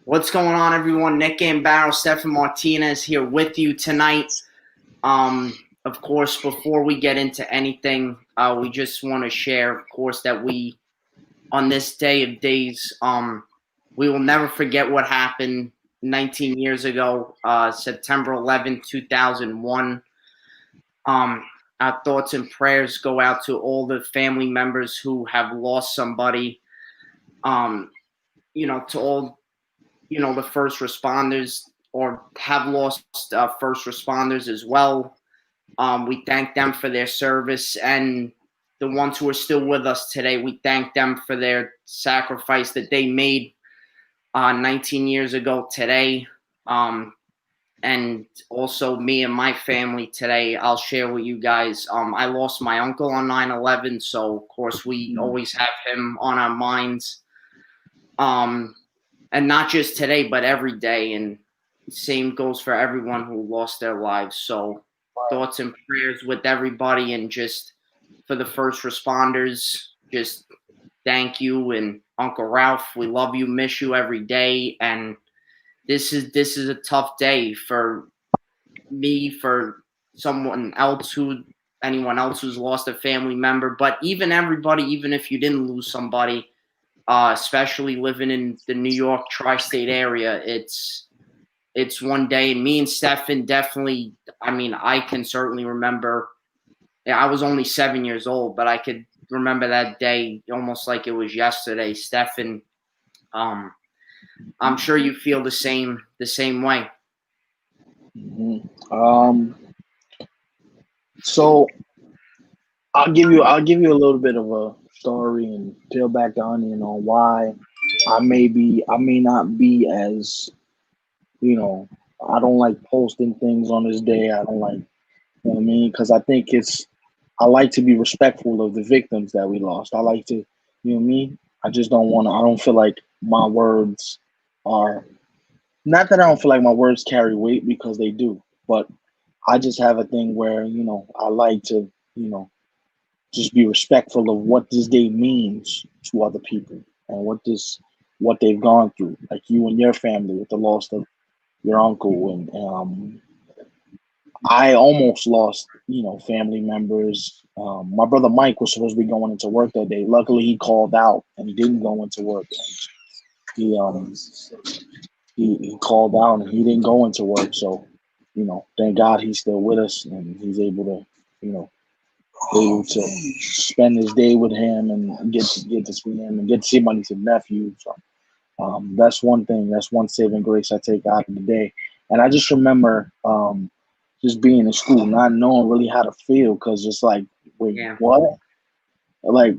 What's going on, everyone? Nick and Steph Martinez here with you tonight. Of course, before we get into anything, we just want to share, of course, that on this day of days, we will never forget what happened 19 years ago, September 11th, 2001. Um, our thoughts and prayers go out to all the family members who have lost somebody. Um, to all the first responders or have lost first responders as well. We thank them for their service, and the ones who are still with us today, we thank them for their sacrifice that they made 19 years ago today. And also me and my family today, I'll share with you guys. I lost my uncle on 9/11, so of course we always have him on our minds. And not just today, but every day. And same goes for everyone who lost their lives. So thoughts and prayers with everybody, and just for the first responders, just thank you. And Uncle Ralph, we love you, miss you every day. And this is a tough day for me, for anyone else who's lost a family member, but even everybody, even if you didn't lose somebody, especially living in the New York tri-state area, it's one day. And me and Stefan definitely, I can certainly remember. I was only 7 years old, but I could remember that day almost like it was yesterday. Stefan, I'm sure you feel the same way. So I'll give you a little bit of a story and peel back the onion on why I may not be as you know I don't like posting things on this day. I don't like, what I mean, because I like to be respectful of the victims that we lost. I like to, you know what I mean. I just don't want to. I don't feel like my words are, not that I don't feel like my words carry weight, because they do, but I just have a thing where I like to you know just be respectful of what this day means to other people, and what they've gone through, like you and your family with the loss of your uncle. And I almost lost family members. My brother Mike was supposed to be going into work that day. Luckily, he called out and he didn't go into work. He he called out and he didn't go into work. So thank God he's still with us, and he's able to spend his day with him and get to see him and get to see my niece and nephew. So that's one thing. That's one saving grace I take out of the day. And I just remember just being in school, not knowing really how to feel, because it's like, wait, Yeah. what? Like,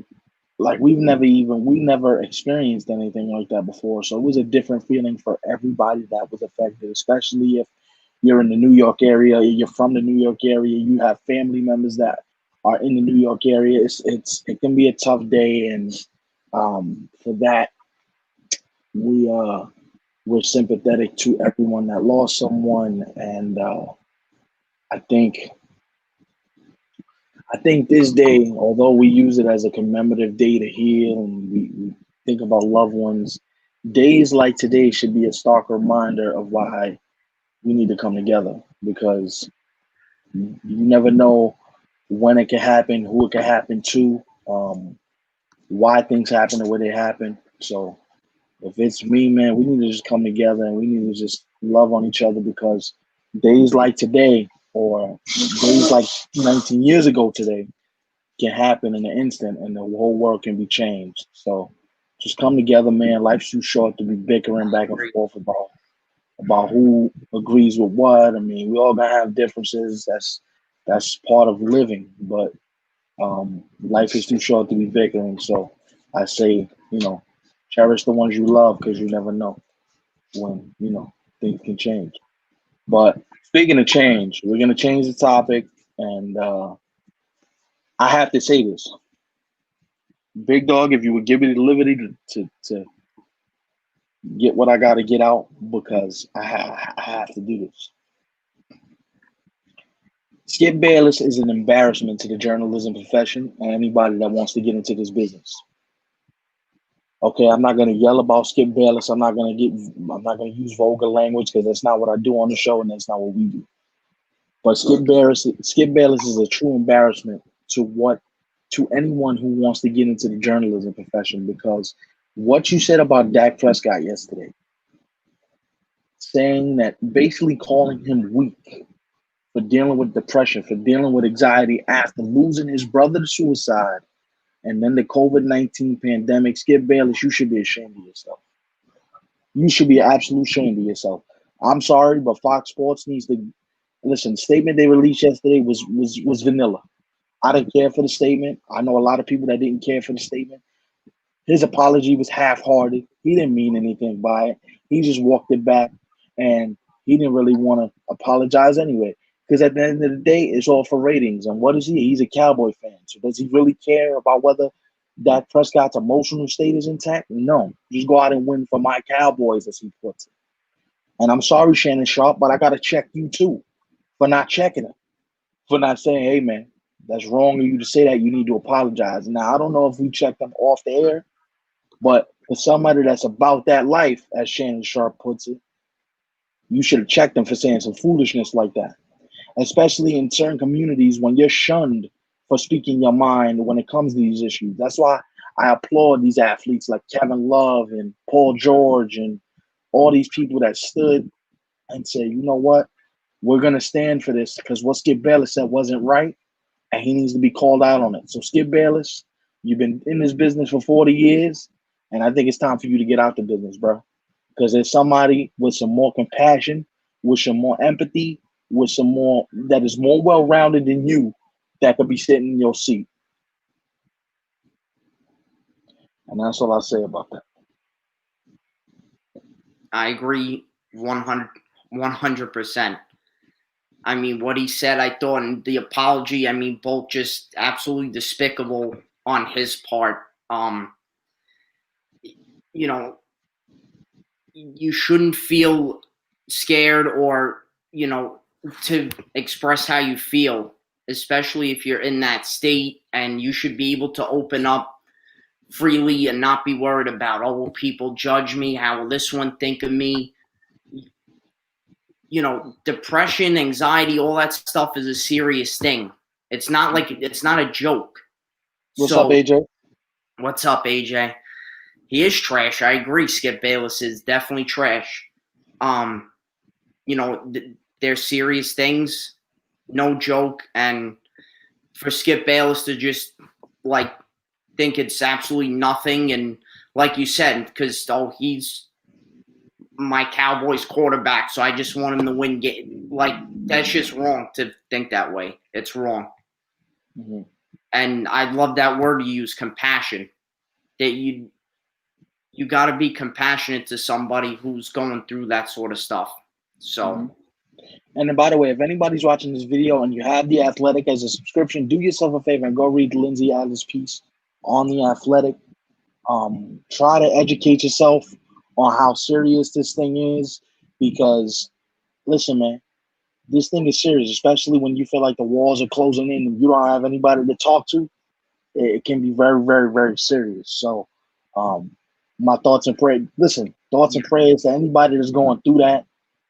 we never experienced anything like that before. So it was a different feeling for everybody that was affected, especially if you're in the New York area, you're from the New York area, you have family members that are in the New York area. It can be a tough day, and for that we we're sympathetic to everyone that lost someone. And I think I think this day, although we use it as a commemorative day to heal and we think about loved ones, days like today should be a stark reminder of why we need to come together, because you never know when it can happen, who it can happen to, why things happen the way they happen. So if it's me, man, we need to just come together and we need to just love on each other, because days like today, or days like 19 years ago today, can happen in an instant and the whole world can be changed. So just come together, man. Life's too short to be bickering back and forth about who agrees with what. I mean, we all gonna have differences. That's part of living, but life is too short to be bickering. So I say, cherish the ones you love, because you never know when things can change. But speaking of change, we're gonna change the topic, and I have to say this, Big Dog. If you would give me the liberty to get what I got to get out, because I have to do this. Skip Bayless is an embarrassment to the journalism profession and anybody that wants to get into this business. Okay, I'm not gonna yell about Skip Bayless. I'm not gonna use vulgar language because that's not what I do on the show, and that's not what we do. But Skip Bayless is a true embarrassment to anyone who wants to get into the journalism profession, because what you said about Dak Prescott yesterday, saying that, basically calling him weak for dealing with depression, for dealing with anxiety after losing his brother to suicide, and then the COVID-19 pandemic. Skip Bayless, you should be ashamed of yourself. You should be absolute ashamed of yourself. I'm sorry, but Fox Sports needs to listen. The statement they released yesterday was vanilla. I didn't care for the statement. I know a lot of people that didn't care for the statement. His apology was half-hearted. He didn't mean anything by it. He just walked it back, and he didn't really want to apologize anyway. Because at the end of the day, it's all for ratings. And what is he? He's a Cowboy fan. So does he really care about whether Dak Prescott's emotional state is intact? No. Just go out and win for my Cowboys, as he puts it. And I'm sorry, Shannon Sharp, but I got to check you too for not checking him, for not saying, hey, man, that's wrong of you to say that. You need to apologize. Now, I don't know if we checked them off the air, but for somebody that's about that life, as Shannon Sharp puts it, you should have checked them for saying some foolishness like that, especially in certain communities when you're shunned for speaking your mind when it comes to these issues. That's why I applaud these athletes like Kevin Love and Paul George and all these people that stood and said, you know what, we're going to stand for this, because what Skip Bayless said wasn't right, and he needs to be called out on it. So Skip Bayless, you've been in this business for 40 years, and I think it's time for you to get out the business, bro. Because there's somebody with some more compassion, with some more empathy, with some more that is more well-rounded than you, that could be sitting in your seat. And that's all I'll say about that. I agree 100%. I mean, what he said, I thought, and the apology, I mean, both just absolutely despicable on his part. You know, you shouldn't feel scared or, to express how you feel, especially if you're in that state, and you should be able to open up freely and not be worried about, oh, will people judge me? How will this one think of me? Depression, anxiety, all that stuff is a serious thing. It's not a joke. What's up, AJ? What's up, AJ? He is trash. I agree. Skip Bayless is definitely trash. They're serious things, no joke. And for Skip Bayless to just think it's absolutely nothing, and like you said, because he's my Cowboys quarterback, so I just want him to win game. That's just wrong to think that way. It's wrong. Mm-hmm. And I love that word you use, compassion. That you got to be compassionate to somebody who's going through that sort of stuff. So. Mm-hmm. And then, by the way, if anybody's watching this video and you have The Athletic as a subscription, do yourself a favor and go read Lindsay Adler's piece on The Athletic. Try to educate yourself on how serious this thing is, because, listen, man, this thing is serious, especially when you feel like the walls are closing in and you don't have anybody to talk to. It can be very, very, very serious. So my thoughts and prayers. Listen, thoughts and prayers to anybody that's going through that.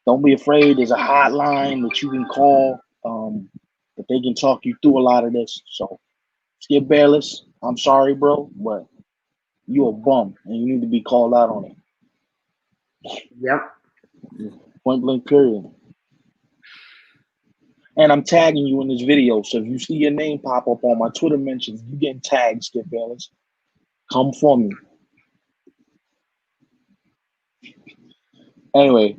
Don't be afraid. There's a hotline that you can call that they can talk you through a lot of this. So, Skip Bayless, I'm sorry, bro, but you're a bum and you need to be called out on it. Yep. Point blank, period. And I'm tagging you in this video. So if you see your name pop up on my Twitter mentions, you getting tagged, Skip Bayless. Come for me. Anyway,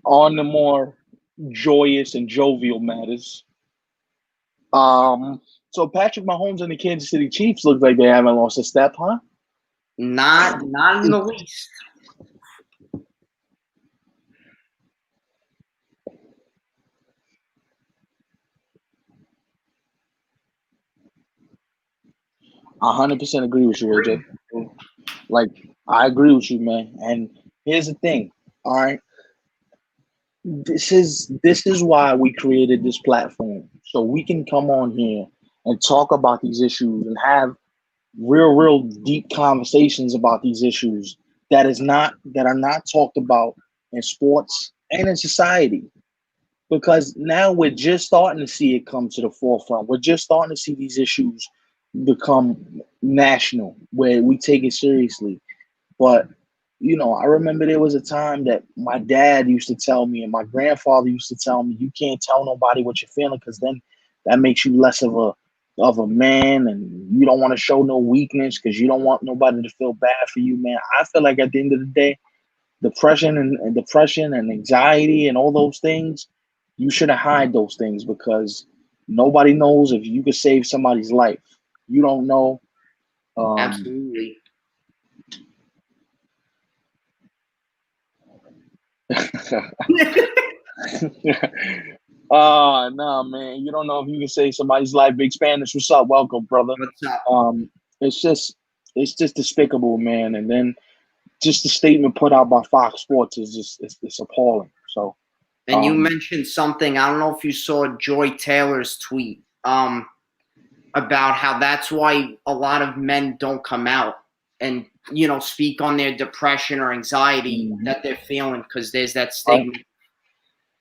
on the more joyous and jovial matters. So Patrick Mahomes and the Kansas City Chiefs look like they haven't lost a step, huh? Not in the least. I 100% agree with you, AJ. I agree with you, man. And here's the thing, all right? This is why we created this platform, so we can come on here and talk about these issues and have real deep conversations about these issues that are not talked about in sports and in society. Because now we're just starting to see it come to the forefront. We're just starting to see these issues become national, where we take it seriously. But I remember there was a time that my dad used to tell me, and my grandfather used to tell me, you can't tell nobody what you're feeling, because then that makes you less of a man, and you don't want to show no weakness because you don't want nobody to feel bad for you, man. I feel like at the end of the day, depression and anxiety and all those things, you shouldn't hide those things, because nobody knows if you could save somebody's life. You don't know. Absolutely. Oh, no, man. You don't know if you can save somebody's life. Big Spanish, what's up? Welcome, brother. What's up? It's just despicable, man. And then just the statement put out by Fox Sports is just it's appalling. So, And you mentioned something. I don't know if you saw Joy Taylor's tweet about how that's why a lot of men don't come out and speak on their depression or anxiety that they're feeling, because there's that stigma. Right.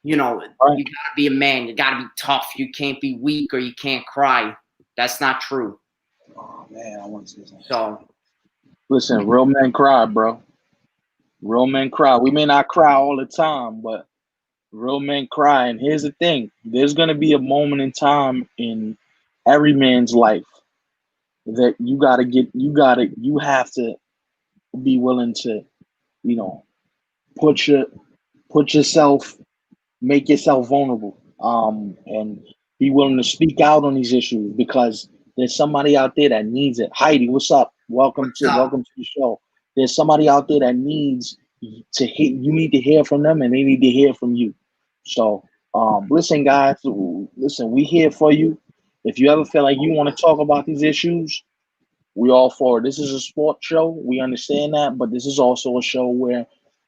You gotta be a man. You gotta be tough. You can't be weak, or you can't cry. That's not true. Oh man, I want to say something. So listen, real men cry, bro. Real men cry. We may not cry all the time, but real men cry. And here's the thing: there's gonna be a moment in time in every man's life that you have to be willing to, put yourself, make yourself vulnerable, and be willing to speak out on these issues, because there's somebody out there that needs it. Heidi, what's up? Welcome to the show. There's somebody out there that needs to hear. You need to hear from them, and they need to hear from you. So, listen, guys. Listen, we here for you. If you ever feel like you want to talk about these issues, we all for it. This is a sports show. We understand that, but this is also a show where,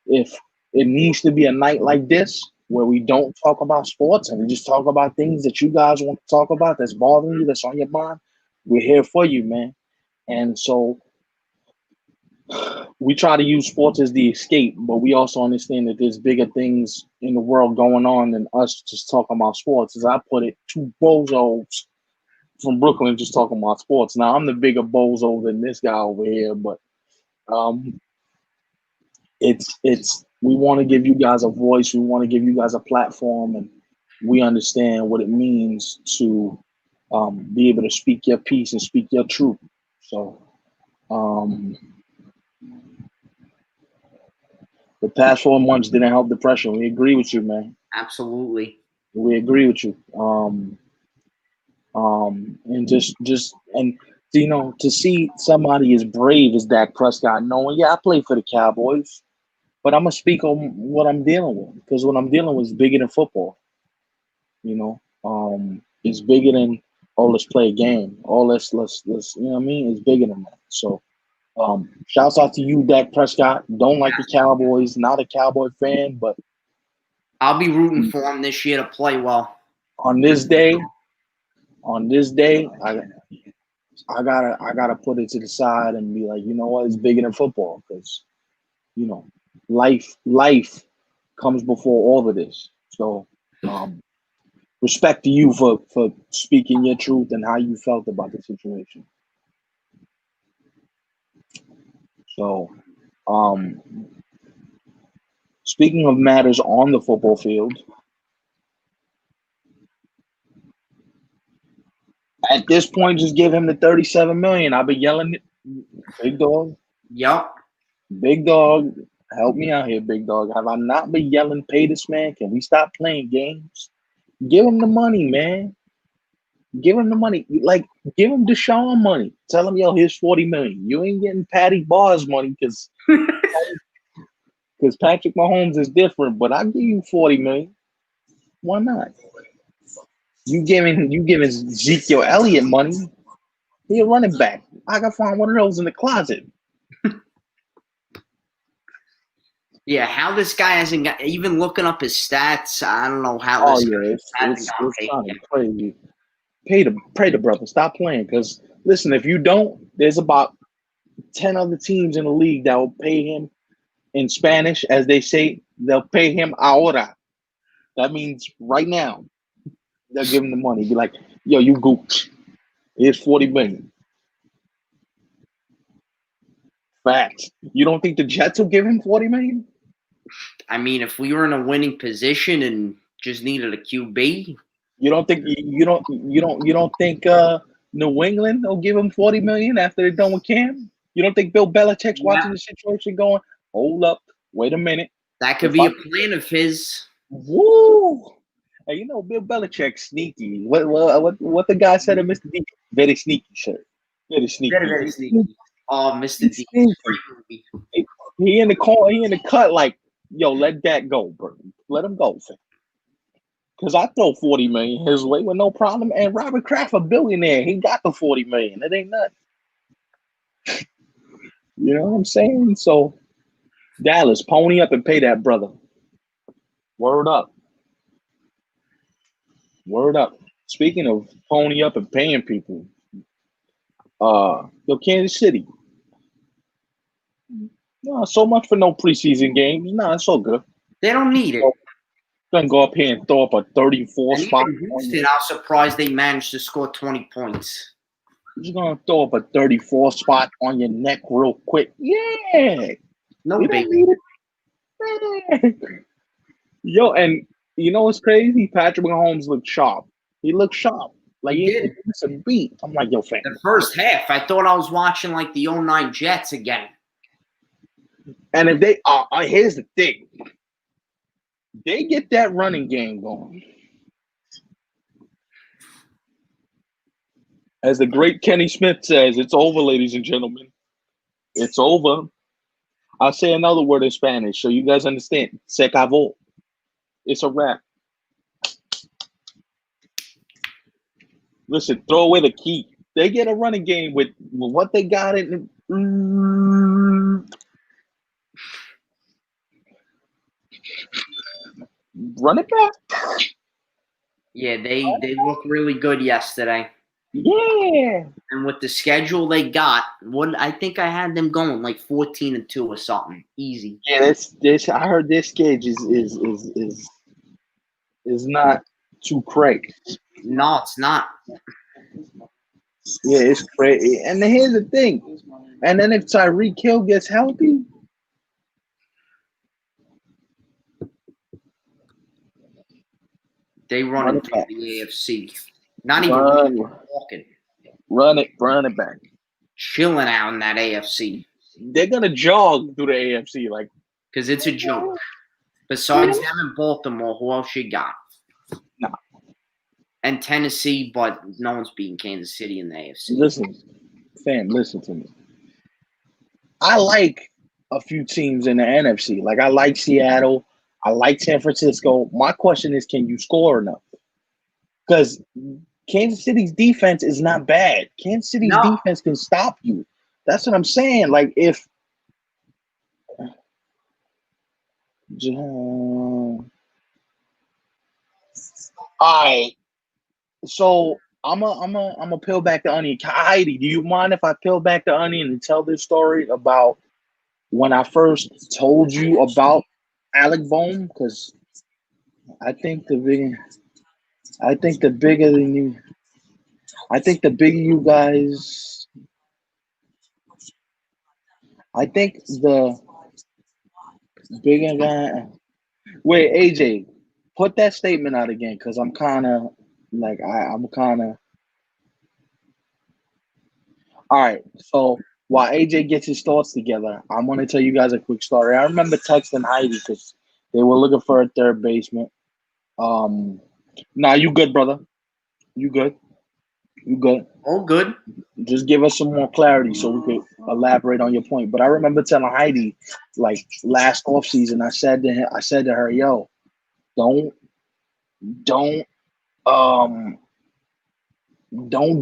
if it needs to be a night like this, where we don't talk about sports and we just talk about things that you guys want to talk about, that's bothering you, that's on your mind, we're here for you, man. And so we try to use sports as the escape, but we also understand that there's bigger things in the world going on than us just talking about sports. As I put it, two bozos from Brooklyn just talking about sports. Now, I'm the bigger bozo than this guy over here, but it's we want to give you guys a voice. We want to give you guys a platform, and we understand what it means to be able to speak your piece and speak your truth. So the past 4 months didn't help depression. We agree with you, man. absolutely. We agree with you. And to see somebody as brave as Dak Prescott, knowing, I play for the Cowboys, but I'm gonna speak on what I'm dealing with, because what I'm dealing with is bigger than football. It's bigger than, let's play a game. Let's you know what I mean? It's bigger than that. So, shouts out to you, Dak Prescott. Don't like the Cowboys, not a Cowboy fan, but I'll be rooting for him this year to play well. On this day, I gotta put it to the side and be like, you know what? It's bigger than football, because life comes before all of this. So, respect to you for speaking your truth and how you felt about the situation. So, speaking of matters on the football field, at this point, just give him the $37 million. I've been yelling it, big dog. Yep. Big dog, help me out here, big dog. Have I not been yelling, pay this man? Can we stop playing games? Give him the money, man. Give him the money. Like, give him Deshaun money. Tell him, yo, here's $40 million. You ain't getting Patty Barr's money, because Patrick Mahomes is different, but I'll give you $40 million. Why not? You giving Ezekiel Elliott money. He a running back. I can find one of those in the closet. Yeah, how this guy hasn't got, even looking up his stats, I don't know how it's kind of crazy. Pray the brother. Stop playing, because Listen, if you don't, there's about 10 other teams in the league that will pay him in Spanish, as they say, they'll pay him ahora. That means right now. They'll give him the money. Be like, yo, you gooch. Here's 40 million. Facts. You don't think the Jets will give him 40 million? I mean, if we were in a winning position and just needed a QB, You don't think New England will give him 40 million after they're done with Cam? You don't think Bill Belichick's watching the situation going, hold up, wait a minute. that could be a plan of his. Woo! Hey, you know, Bill Belichick sneaky. What the guy said to Mr. D? Very sneaky, sir. Very sneaky. Very sneaky. Oh, Mr. D. He in the corner, he in the cut, like, yo, let that go, bro. Let him go, fam. Because I throw 40 million his way with no problem. And Robert Kraft, a billionaire, he got the 40 million. It ain't nothing. You know what I'm saying? So, Dallas, pony up and pay that brother. Word up. Word up. Speaking of pony up and paying people, Kansas City. No, so much for no preseason games. No, it's all good. They don't need it. Gonna go up here and throw up a 34 And spot. even Houston, I was surprised they managed to score 20 points. You're gonna throw up a 34 spot on your neck real quick. Yeah. No We big. don't need it. Yo, and you know what's crazy? Patrick Mahomes looked sharp. He looked sharp. Like he did a beat. I'm like, yo, fam. The first half, I thought I was watching like the 09 Jets again. And if they here's the thing. They get that running game going. As the great Kenny Smith says, it's over, ladies and gentlemen. It's over. I'll say another word in Spanish so you guys understand. Se acabó. It's a wrap. Listen, throw away the key. They get a running game with what they got in. Run it back. Yeah, they look really good yesterday. Yeah. And with the schedule they got, I think I had them going like 14-2 or something. Easy. Yeah, this I heard this schedule is not too crazy. No, it's not. Yeah, it's crazy. And then here's the thing. And then if Tyreek Hill gets healthy, they run it through the AFC. Not even walking. Run it back. Chilling out in that AFC. They're gonna jog through the AFC like because it's a joke. Besides them in Baltimore, who else you got? No. And Tennessee, but no one's beating Kansas City in the AFC. Listen, fam, listen to me. I like a few teams in the NFC. Like I like Seattle. I like San Francisco. My question is, can you score enough? Because Kansas City's defense is not bad. Kansas City's defense can stop you. That's what I'm saying. Like if all right. So I'm a peel back the onion. Heidi, do you mind if I peel back the onion and tell this story about when I first told you about Alec Bohm? Because I think the bigger you guys. I think the bigger guy. Wait, AJ, put that statement out again, because I'm kind of like I'm kind of. All right, so while AJ gets his thoughts together, I'm going to tell you guys a quick story. I remember texting Heidi because they were looking for a third baseman. Nah, you good, brother? You good? You good? Oh, good. Just give us some more clarity so we could elaborate on your point. But I remember telling Heidi, like last offseason, I said to her, yo, don't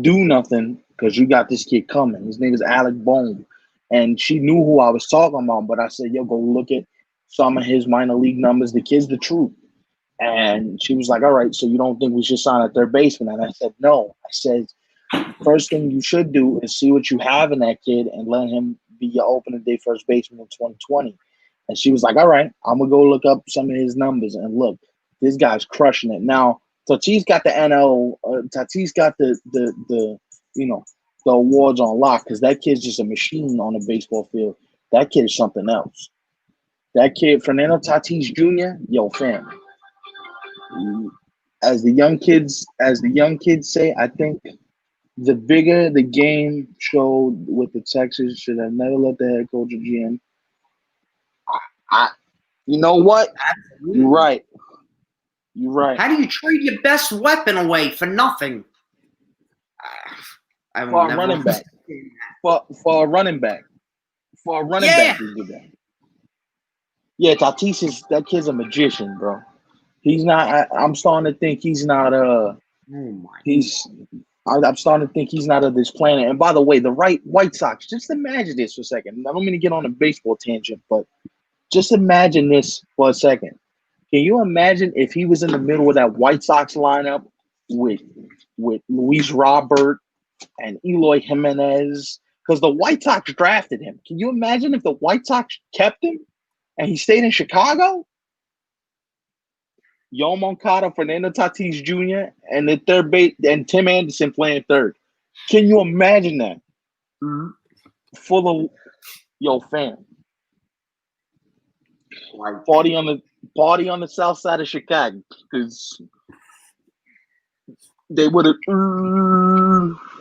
do nothing because you got this kid coming. His name is Alec Bohm. And she knew who I was talking about, but I said, yo, go look at some of his minor league numbers. The kid's the truth. And she was like, all right, so you don't think we should sign a third baseman? And I said, no. I said, First thing you should do is see what you have in that kid and let him be your opening day first baseman in 2020. And she was like, all right, I'm going to go look up some of his numbers. And look, this guy's crushing it. Now, Tatis got the NL, Tatis got the the awards on lock because that kid's just a machine on the baseball field. That kid is something else. That kid, Fernando Tatis Jr., yo, fam. As the young kids say, I think the bigger the game showed with the Texans should have never let the head coach or GM. You know what? Absolutely. You're right. You're right. How do you trade your best weapon away for nothing? For a running back. For a running back. For a running back, he did that. Yeah, Tatis that kid's a magician, bro. He's not. I'm starting to think he's not. I'm starting to think he's not of this planet. And by the way, the White Sox. Just imagine this for a second. I don't mean to get on a baseball tangent, but just imagine this for a second. Can you imagine if he was in the middle of that White Sox lineup with Luis Robert and Eloy Jimenez? Because the White Sox drafted him. Can you imagine if the White Sox kept him and he stayed in Chicago? Yo Moncada, Fernando Tatis Jr., and the third base, and Tim Anderson playing third. Can you imagine that? Mm-hmm. Full of fam. Party on the south side of Chicago because they would have a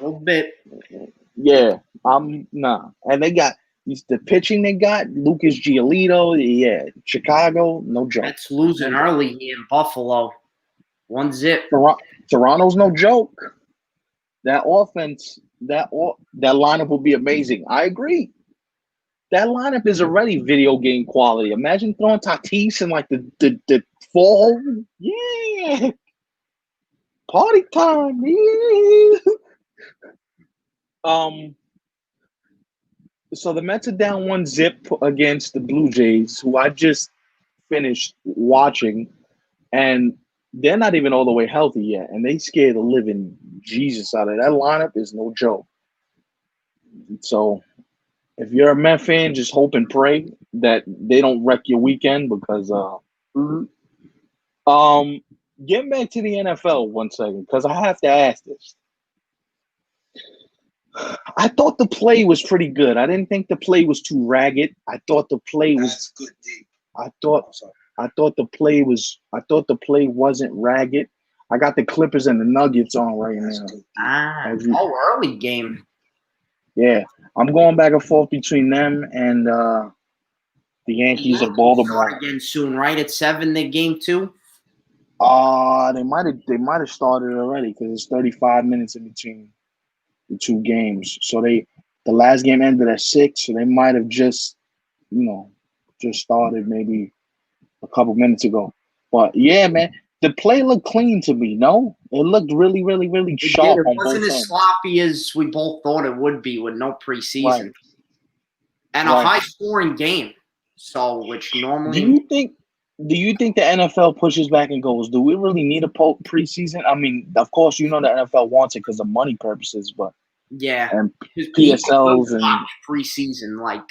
little bit. Yeah, nah. And they got the pitching they got, Lucas Giolito, yeah, Chicago, no joke. That's losing early here in Buffalo. 1-0. Toronto's no joke. That offense, that lineup will be amazing. I agree. That lineup is already video game quality. Imagine throwing Tatis in like the fall. Yeah. Party time. Yeah. So the Mets are down 1-0 against the Blue Jays, who I just finished watching, and they're not even all the way healthy yet, and they scared the living Jesus out of that lineup. Is no joke. So if you're a Met fan, just hope and pray that they don't wreck your weekend because getting back to the NFL 1 second, because I have to ask this. I thought the play was pretty good. I didn't think the play was too ragged. I thought the play was good. I thought the play wasn't ragged. I got the Clippers and the Nuggets on right now. Early game. Yeah, I'm going back and forth between them and the Yankees of Baltimore. Again soon, right? At 7, the game 2. They might have started already because it's 35 minutes in between the two games. So the last game ended at 6, so they might have just started maybe a couple minutes ago. But yeah, man, the play looked clean to me. No, it looked really, really, really sharp. It wasn't as sloppy as we both thought it would be with no preseason and a high-scoring game. So, which normally, do you think the NFL pushes back and goes, do we really need a preseason? I mean, of course, the NFL wants it because of money purposes, but and PSLs and preseason. Like,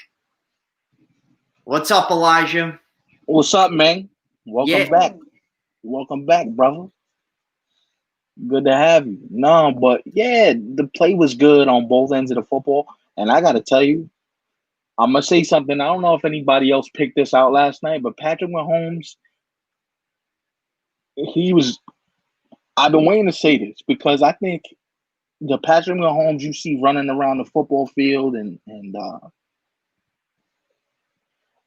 what's up, Elijah? What's up, man? Welcome back, brother. Good to have you. No, but yeah, the play was good on both ends of the football, and I got to tell you, I'm gonna say something. I don't know if anybody else picked this out last night, but Patrick Mahomes, I've been waiting to say this because I think the Patrick Mahomes you see running around the football field and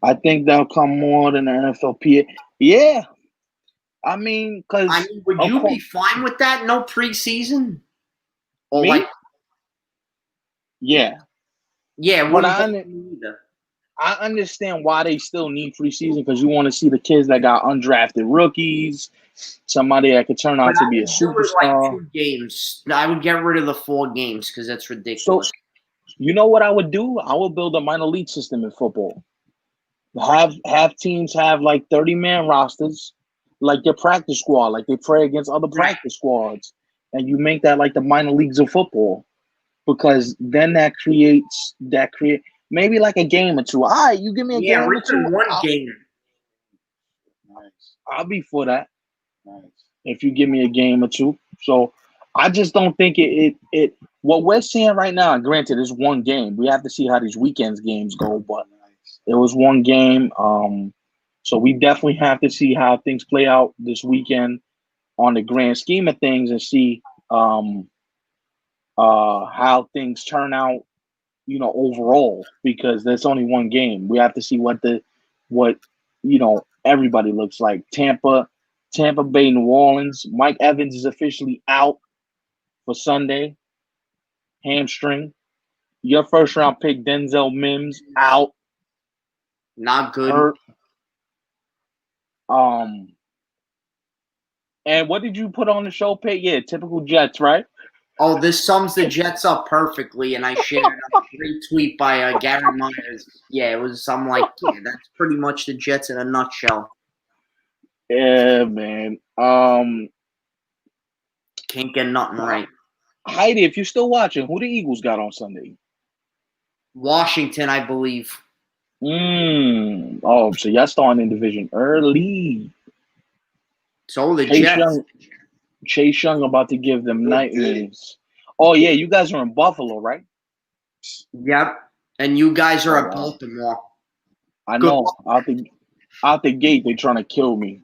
I think that'll come more than the NFLPA. Yeah. I mean, would you be fine with that? No preseason? Or me? Yeah. Yeah, but I understand why they still need preseason because you want to see the kids that got undrafted rookies, somebody that could turn out to be a superstar. Like 2 games. I would get rid of the 4 games because that's ridiculous. So, you know what I would do? I would build a minor league system in football. Have teams have like 30-man rosters, like their practice squad, like they play against other practice squads, and you make that like the minor leagues of football. because then that creates maybe like a game or two. All right, you give me a Yeah, game or two. Richard, one game. Nice. I'll be for that. Nice. If you give me a game or two. So I just don't think it what we're seeing right now, and granted, it's one game. We have to see how these weekends games go, but it was one game. So we definitely have to see how things play out this weekend on the grand scheme of things and see how things turn out, overall, because there's only one game. We have to see what everybody looks like. Tampa Bay, New Orleans. Mike Evans is officially out for Sunday. Hamstring. Your first round pick, Denzel Mims, out. Not good. Hurt. And what did you put on the show, Pete? Yeah, typical Jets, right? Oh, this sums the Jets up perfectly, and I shared a great tweet by Gary Myers. Yeah, it was something like, yeah, that's pretty much the Jets in a nutshell. Yeah, man. Can't get nothing right. Heidi, if you're still watching, who the Eagles got on Sunday? Washington, I believe. Oh, so y'all starting in division early. So the Jets. Chase Young about to give them nightmares. Oh, yeah, you guys are in Buffalo, right? Yep. And you guys are at Baltimore. I know. Out the gate, they're trying to kill me.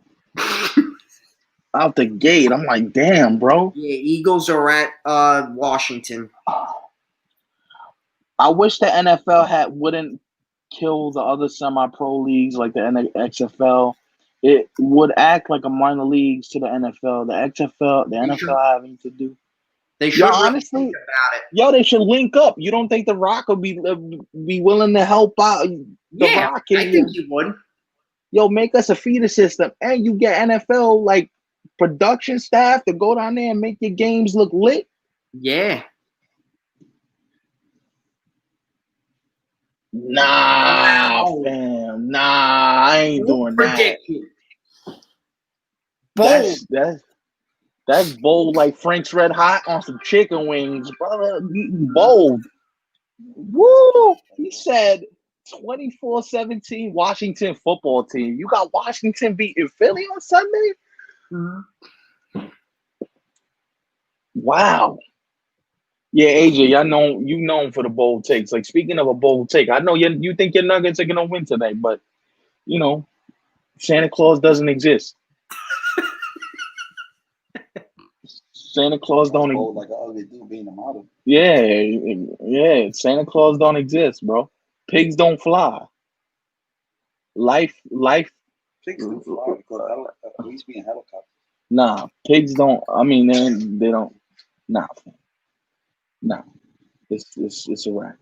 Out the gate, I'm like, damn, bro. Yeah, Eagles are at Washington. I wish the NFL wouldn't kill the other semi-pro leagues like the XFL. It would act like a minor leagues to the NFL. The NFL having to do. They should honestly think about it. They should link up. You don't think The Rock would be willing to help out? Rock I think he would. Make us a feeder system, and you get NFL like production staff to go down there and make your games look lit. Yeah. Nah, fam. Nah, I ain't doing that. Bold. That's bold like Frank's Red Hot on some chicken wings, brother. Bold. Woo! He said 24-17 Washington football team. You got Washington beating Philly on Sunday? Mm-hmm. Wow. Yeah, AJ, you known for the bold takes. Like, speaking of a bold take, I know you think your Nuggets are gonna win today, but Santa Claus doesn't exist. Santa Claus don't exist. Like an ugly dude being a model. Yeah. Santa Claus don't exist, bro. Pigs don't fly. Life. Pigs don't fly because he's being helicopter. Nah, pigs don't. I mean, they don't. Nah. It's a wrap.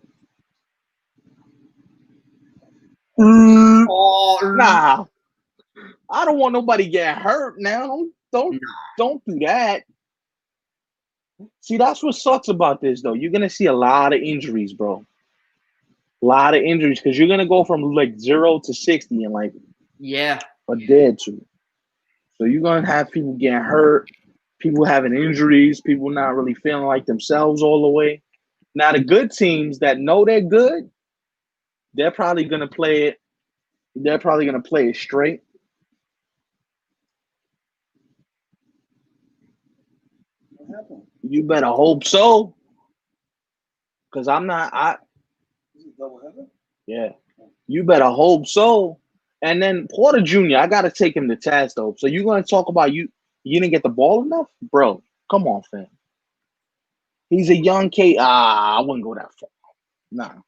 Nah. I don't want nobody get hurt now. Don't do that. See, that's what sucks about this, though. You're gonna see a lot of injuries, bro. A lot of injuries because you're gonna go from like 0 to 60 in like a day or two. So you're gonna have people getting hurt, people having injuries, people not really feeling like themselves all the way. Now the good teams that know they're good, they're probably gonna play it. They're probably gonna play it straight. What happened? You better hope so. Cause I'm not. Is it double header? Yeah. You better hope so. And then Porter Jr., I gotta take him to task though. So you're gonna talk about you didn't get the ball enough? Bro, come on, fam. He's a young kid. I wouldn't go that far. Nah.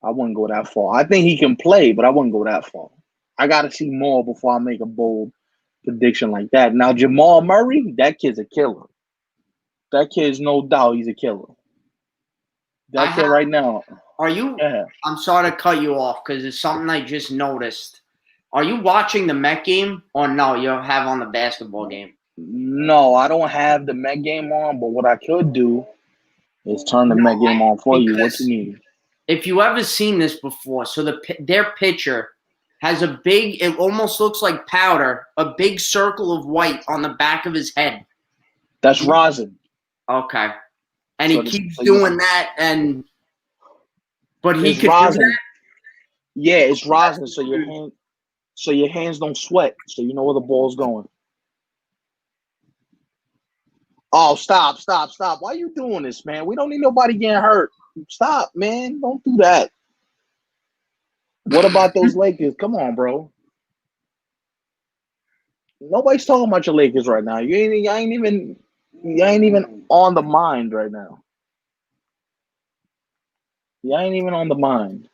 I wouldn't go that far. I think he can play, but I wouldn't go that far. I gotta see more before I make a bold prediction like that. Now Jamal Murray, that kid's a killer. That kid's no doubt he's a killer. That kid right now. Are you? Yeah. I'm sorry to cut you off because it's something I just noticed. Are you watching the Met game or no? You have on the basketball game? No, I don't have the Met game on. But what I could do is turn the Met game on for you. What you need? If you ever seen this before, so their pitcher has a big. It almost looks like powder. A big circle of white on the back of his head. That's rosin. Okay. and he keeps doing that, but he could rosin. do that. Yeah, it's rosin, so your hands don't sweat, so you know where the ball's going. Oh, stop. Why are you doing this, man? We don't need nobody getting hurt. Stop, man. Don't do that. What about those Lakers? Come on, bro. Nobody's talking about your Lakers right now. You ain't even on the mind right now. You ain't even on the mind.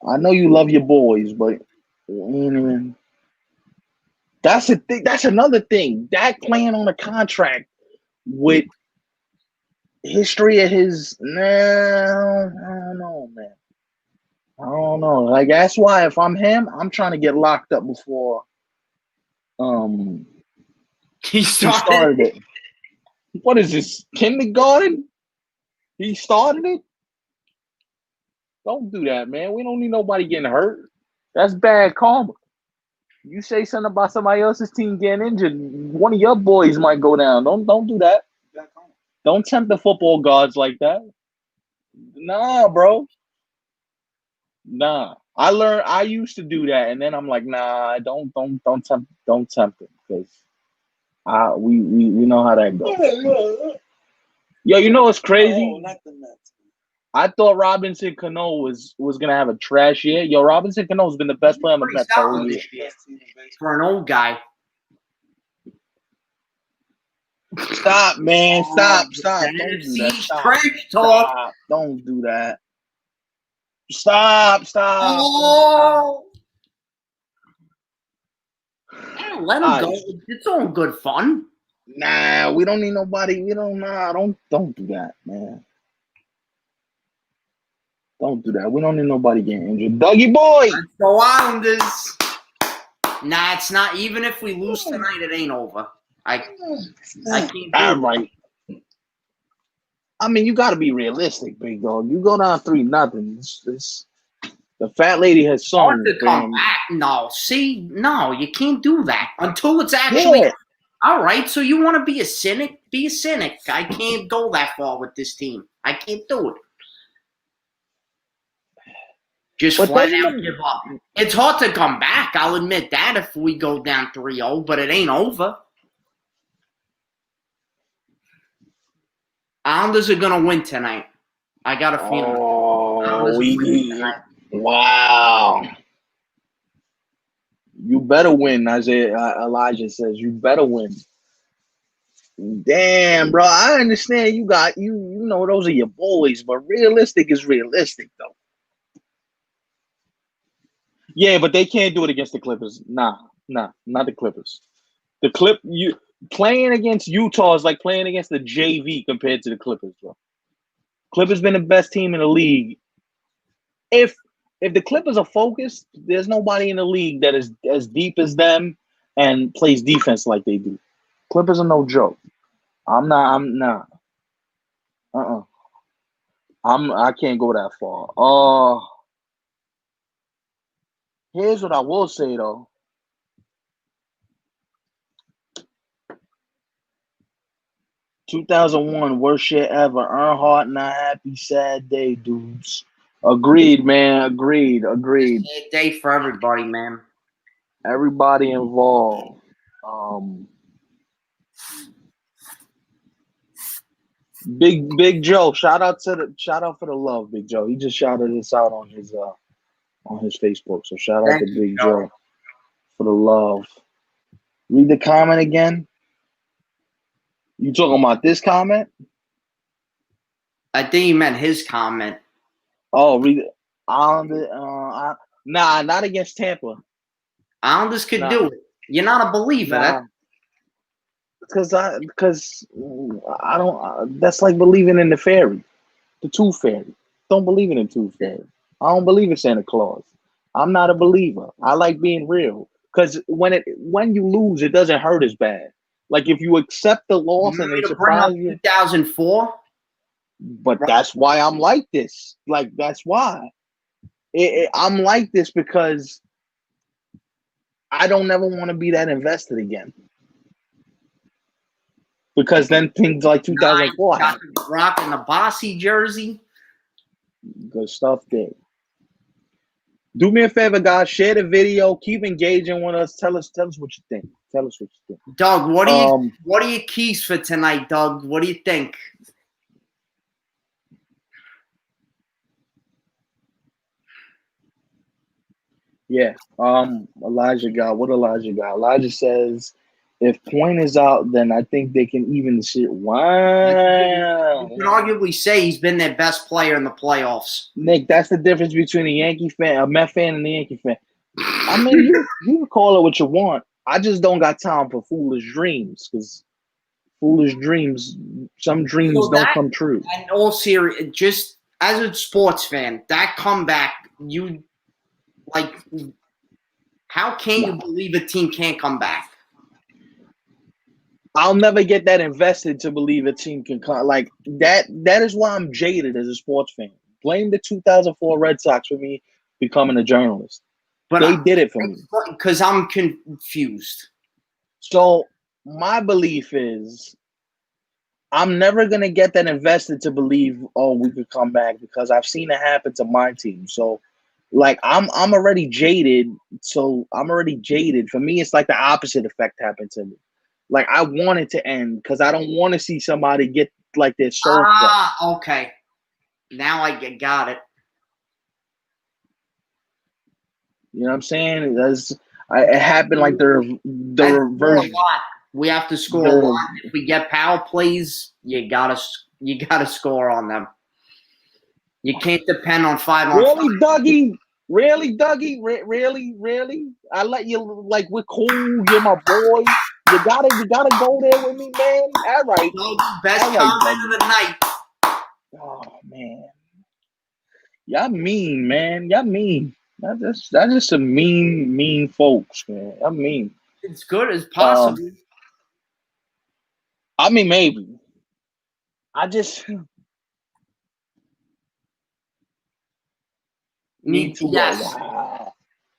I know you love your boys, but you ain't even. That's a thing. That's another thing. Dak playing on a contract with history of his. No, I don't know, man. I don't know. Like that's why if I'm him, I'm trying to get locked up before He he started it. What is this? Kindergarten? He started it? Don't do that, man. We don't need nobody getting hurt. That's bad karma. You say something about somebody else's team getting injured, one of your boys might go down. Don't do that. Don't tempt the football gods like that. Nah, bro. Nah. I used to do that, and then I'm like, nah, don't tempt it, because we know how that goes. Yo, you know what's crazy? I thought Robinson Cano was gonna have a trash year. Yo, Robinson Cano's been the best player on the Mets all year. For an old guy. Stop, man. Stop. Don't do that. Stop. Don't do that. Stop. Oh. Let him go. It's all good fun. Nah, we don't need nobody. We don't. Nah, don't do that, man. Don't do that. We don't need nobody getting injured. Dougie boy. Let's go Islanders. Nah, it's not. Even if we lose tonight, it ain't over. I can't do that. Right. I mean, you got to be realistic, big dog. You go down 3-0. The fat lady has sung. Hard to come back. No, you can't do that until it's actually all right. So you want to be a cynic? Be a cynic. I can't go that far with this team. I can't do it. Just flat out give up. It's hard to come back. I'll admit that if we go down 3-0, but it ain't over. Islanders are going to win tonight. I got a feeling. Wow. You better win, Elijah says. You better win. Damn, bro. I understand you got you know those are your boys, but realistic is realistic though. Yeah, but they can't do it against the Clippers. Nah, not the Clippers. You playing against Utah is like playing against the JV compared to the Clippers, bro. Clippers been the best team in the league. If the Clippers are focused, there's nobody in the league that is as deep as them and plays defense like they do. Clippers are no joke. I'm not. I can't go that far. Here's what I will say though. "2001, worst shit ever. Earnhardt, not happy, sad day, dudes." Agreed, man. Agreed. Sad day for everybody, man. Everybody involved. Big Joe, shout out for the love, Big Joe. He just shouted us out on his Facebook. So shout out to Big Joe for the love. Read the comment again. You talking about this comment? I think you meant his comment. Oh, read it. Islanders, not against Tampa. Islanders could do it. You're not a believer. Because I don't. That's like believing in the fairy, the tooth fairy. Don't believe in the tooth fairy. I don't believe in Santa Claus. I'm not a believer. I like being real. Because when you lose, it doesn't hurt as bad. Like if you accept the loss and they surprise you. 2004. But that's why I'm like this. Like that's why I'm like this, because I don't ever want to be that invested again. because then things like Nice. 2004 Got happened. the rocking the Bossy jersey. Good stuff there. Do me a favor, guys. Share the video. Keep engaging with us. Tell us what you think. Tell us what you think. Doug, what are your keys for tonight, Doug? What do you think? Yeah. Elijah got what Elijah got. Elijah says, if Point is out, then I think they can even the shit. Wow. You can arguably say he's been their best player in the playoffs. Nick, that's the difference between a Yankee fan, a Met fan, and a Yankee fan. I mean, you can call it what you want. I just don't got time for foolish dreams, because foolish dreams, some dreams don't come true. And all serious, just as a sports fan, that comeback, you like, how can you believe a team can't come back? I'll never get that invested to believe a team can come. Like that. That is why I'm jaded as a sports fan. Blame the 2004 Red Sox for me becoming a journalist. But they did it for me. Because I'm confused. So my belief is I'm never going to get that invested to believe, oh, we could come back, because I've seen it happen to my team. So, like, I'm already jaded. So I'm already jaded. For me, it's like the opposite effect happened to me. Like, I want it to end because I don't want to see somebody get, like, their soul crushed. Okay. Now I got it. You know what I'm saying? It happened like the reverse. We have to score a lot. If we get power plays, you gotta score on them. You can't depend on 5-on-5. Really, Dougie? Really, Dougie? Really? I let you, like, we're cool. You're my boy. You gotta go there with me, man. All right. Best comment of the night. Oh man, y'all mean, man. Y'all mean. That's just some mean folks, man. I mean, it's good as possible. I mean, maybe. I just need to. Yes.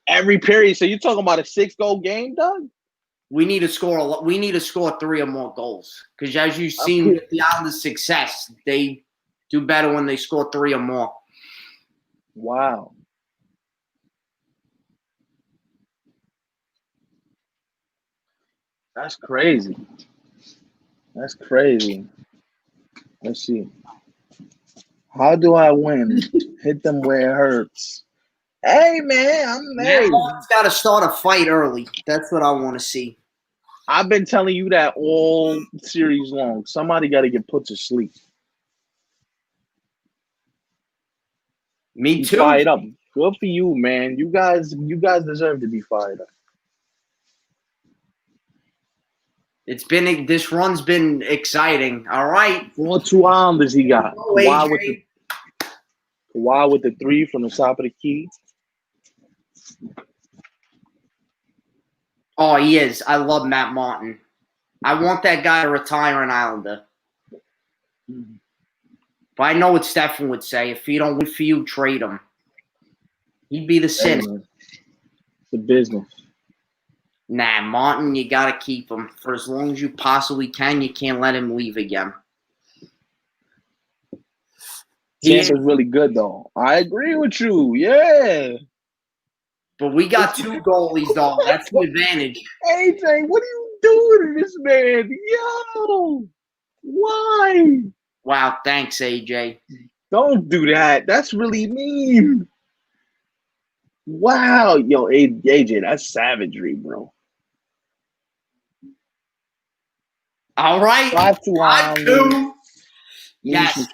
Every period. So you're talking about a 6-goal game, Doug? We need to score. We need to score 3 or more goals, because as you've seen with the Islanders' success, they do better when they score 3 or more. Wow. That's crazy. That's crazy. Let's see. How do I win? Hit them where it hurts. Hey, man, I'm made. Matt's got to start a fight early. That's what I want to see. I've been telling you that all series long. Somebody got to get put to sleep. Me too. Fired up. Good for you, man. You guys deserve to be fired up. This run's been exciting. All right. 4-2 Islanders he got. Kawhi with the 3 from the top of the key. Oh, he is. I love Matt Martin. I want that guy to retire an Islander. But I know what Stephen would say. If he don't win for you, trade him. He'd be the cynic. It's a business. Nah, Martin, you got to keep him. For as long as you possibly can, you can't let him leave again. Tampa's really good, though. I agree with you. Yeah. But we got 2 goalies, though. That's the advantage. AJ, what are you doing to this man? Yo, why? Wow, thanks, AJ. Don't do that. That's really mean. Wow. Yo, AJ, that's savagery, bro. All right. 5-2. Yes.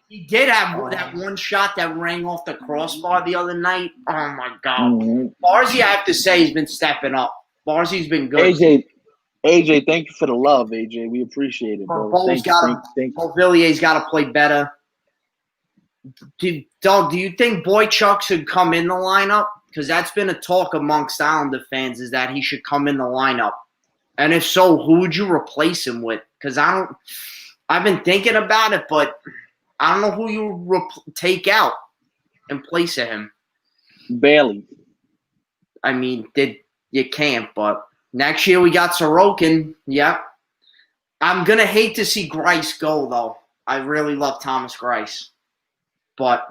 He did have that one shot that rang off the crossbar the other night. Oh, my God. Mm-hmm. Barzy, I have to say, has been stepping up. Barzy's been good. AJ, thank you for the love, AJ. We appreciate it, bro. Beauvillier's got to play better. Doug, do you think Boychuk should come in the lineup? Because that's been a talk amongst Islander fans, is that he should come in the lineup. And if so, who would you replace him with? Because I've been thinking about it, but I don't know who you take out in place of him. Bailey. I mean, you can't, but next year we got Sorokin. Yep. I'm going to hate to see Grice go, though. I really love Thomas Grice. But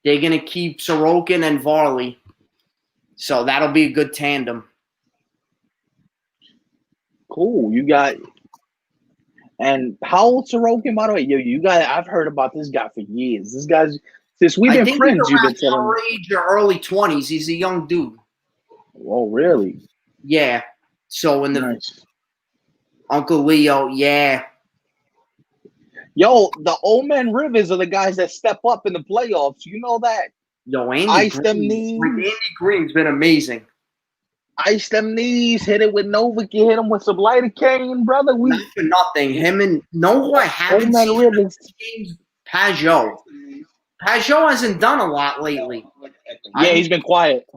they're going to keep Sorokin and Varley. So that'll be a good tandem. Cool. You got – and how old Sorokin, by the way? Yo, you got – I've heard about this guy for years. This guy's – since we've been friends, you've been telling me. He's around our age or early 20s. He's a young dude. Oh, really? Yeah. So in the nice. Uncle Leo, yeah. Yo, the old man Rivers are the guys that step up in the playoffs. You know that? Yo, Andy Ice Green, them knees. Andy Green's been amazing. Ice them knees. Hit it with Novak. You hit him with some lidocaine, brother. Not for nothing. Him and who I haven't seen Rivers. Games, Pajot. Pajot hasn't done a lot lately. Yeah, he's been quiet.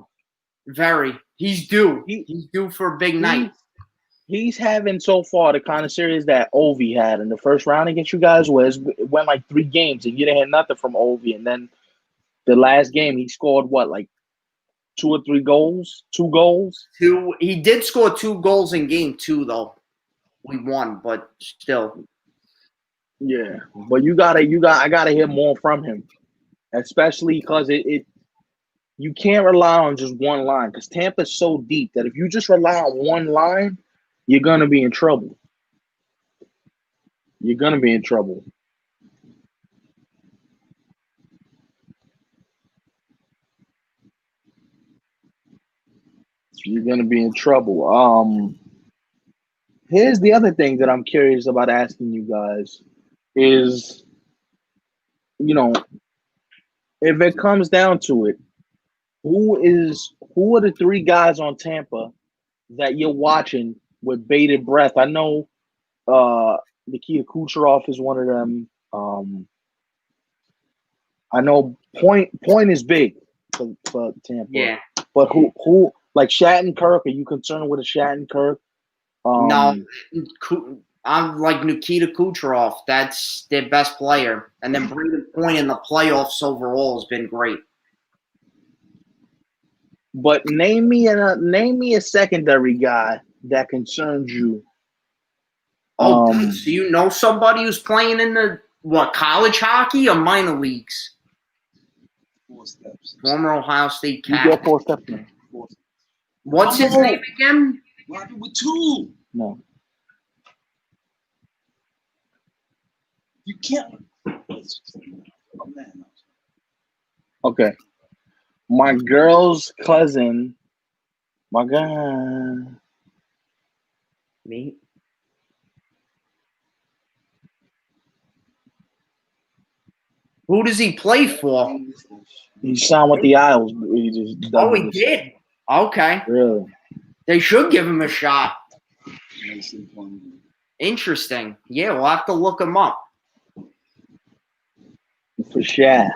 Very. He's due. He's due for a big night. He's having so far the kind of series that Ovi had in the first round against you guys, where it went like 3 games and you didn't have nothing from Ovi. And then the last game, he scored what, like 2 or 3 goals? 2 goals? 2. He did score 2 goals in game 2, though. We won, but still. Yeah, but I gotta hear more from him, especially because you can't rely on just one line because Tampa's so deep that if you just rely on one line, you're gonna be in trouble. You're gonna be in trouble. You're gonna be in trouble. Here's the other thing that I'm curious about asking you guys is, you know, if it comes down to it, who are the 3 guys on Tampa that you're watching with bated breath? I know Nikita Kucherov is one of them. I know Point is big for Tampa. Yeah. But who like Shattenkirk? Are you concerned with a Shattenkirk? No, I'm like Nikita Kucherov. That's their best player, and then Braden Point in the playoffs overall has been great. But name me a secondary guy that concerns you. Oh, so you know somebody who's playing in the college hockey or minor leagues? 4 steps. Former Ohio State You captain. get 4 steps now. What's his name again? Rocket with 2. No. You can't. Oh, man. Okay. My girl's cousin. My God. Me. Who does he play for? He signed with the Isles. He did. Okay. Really? They should give him a shot. Interesting. Yeah, we'll have to look him up. For sure.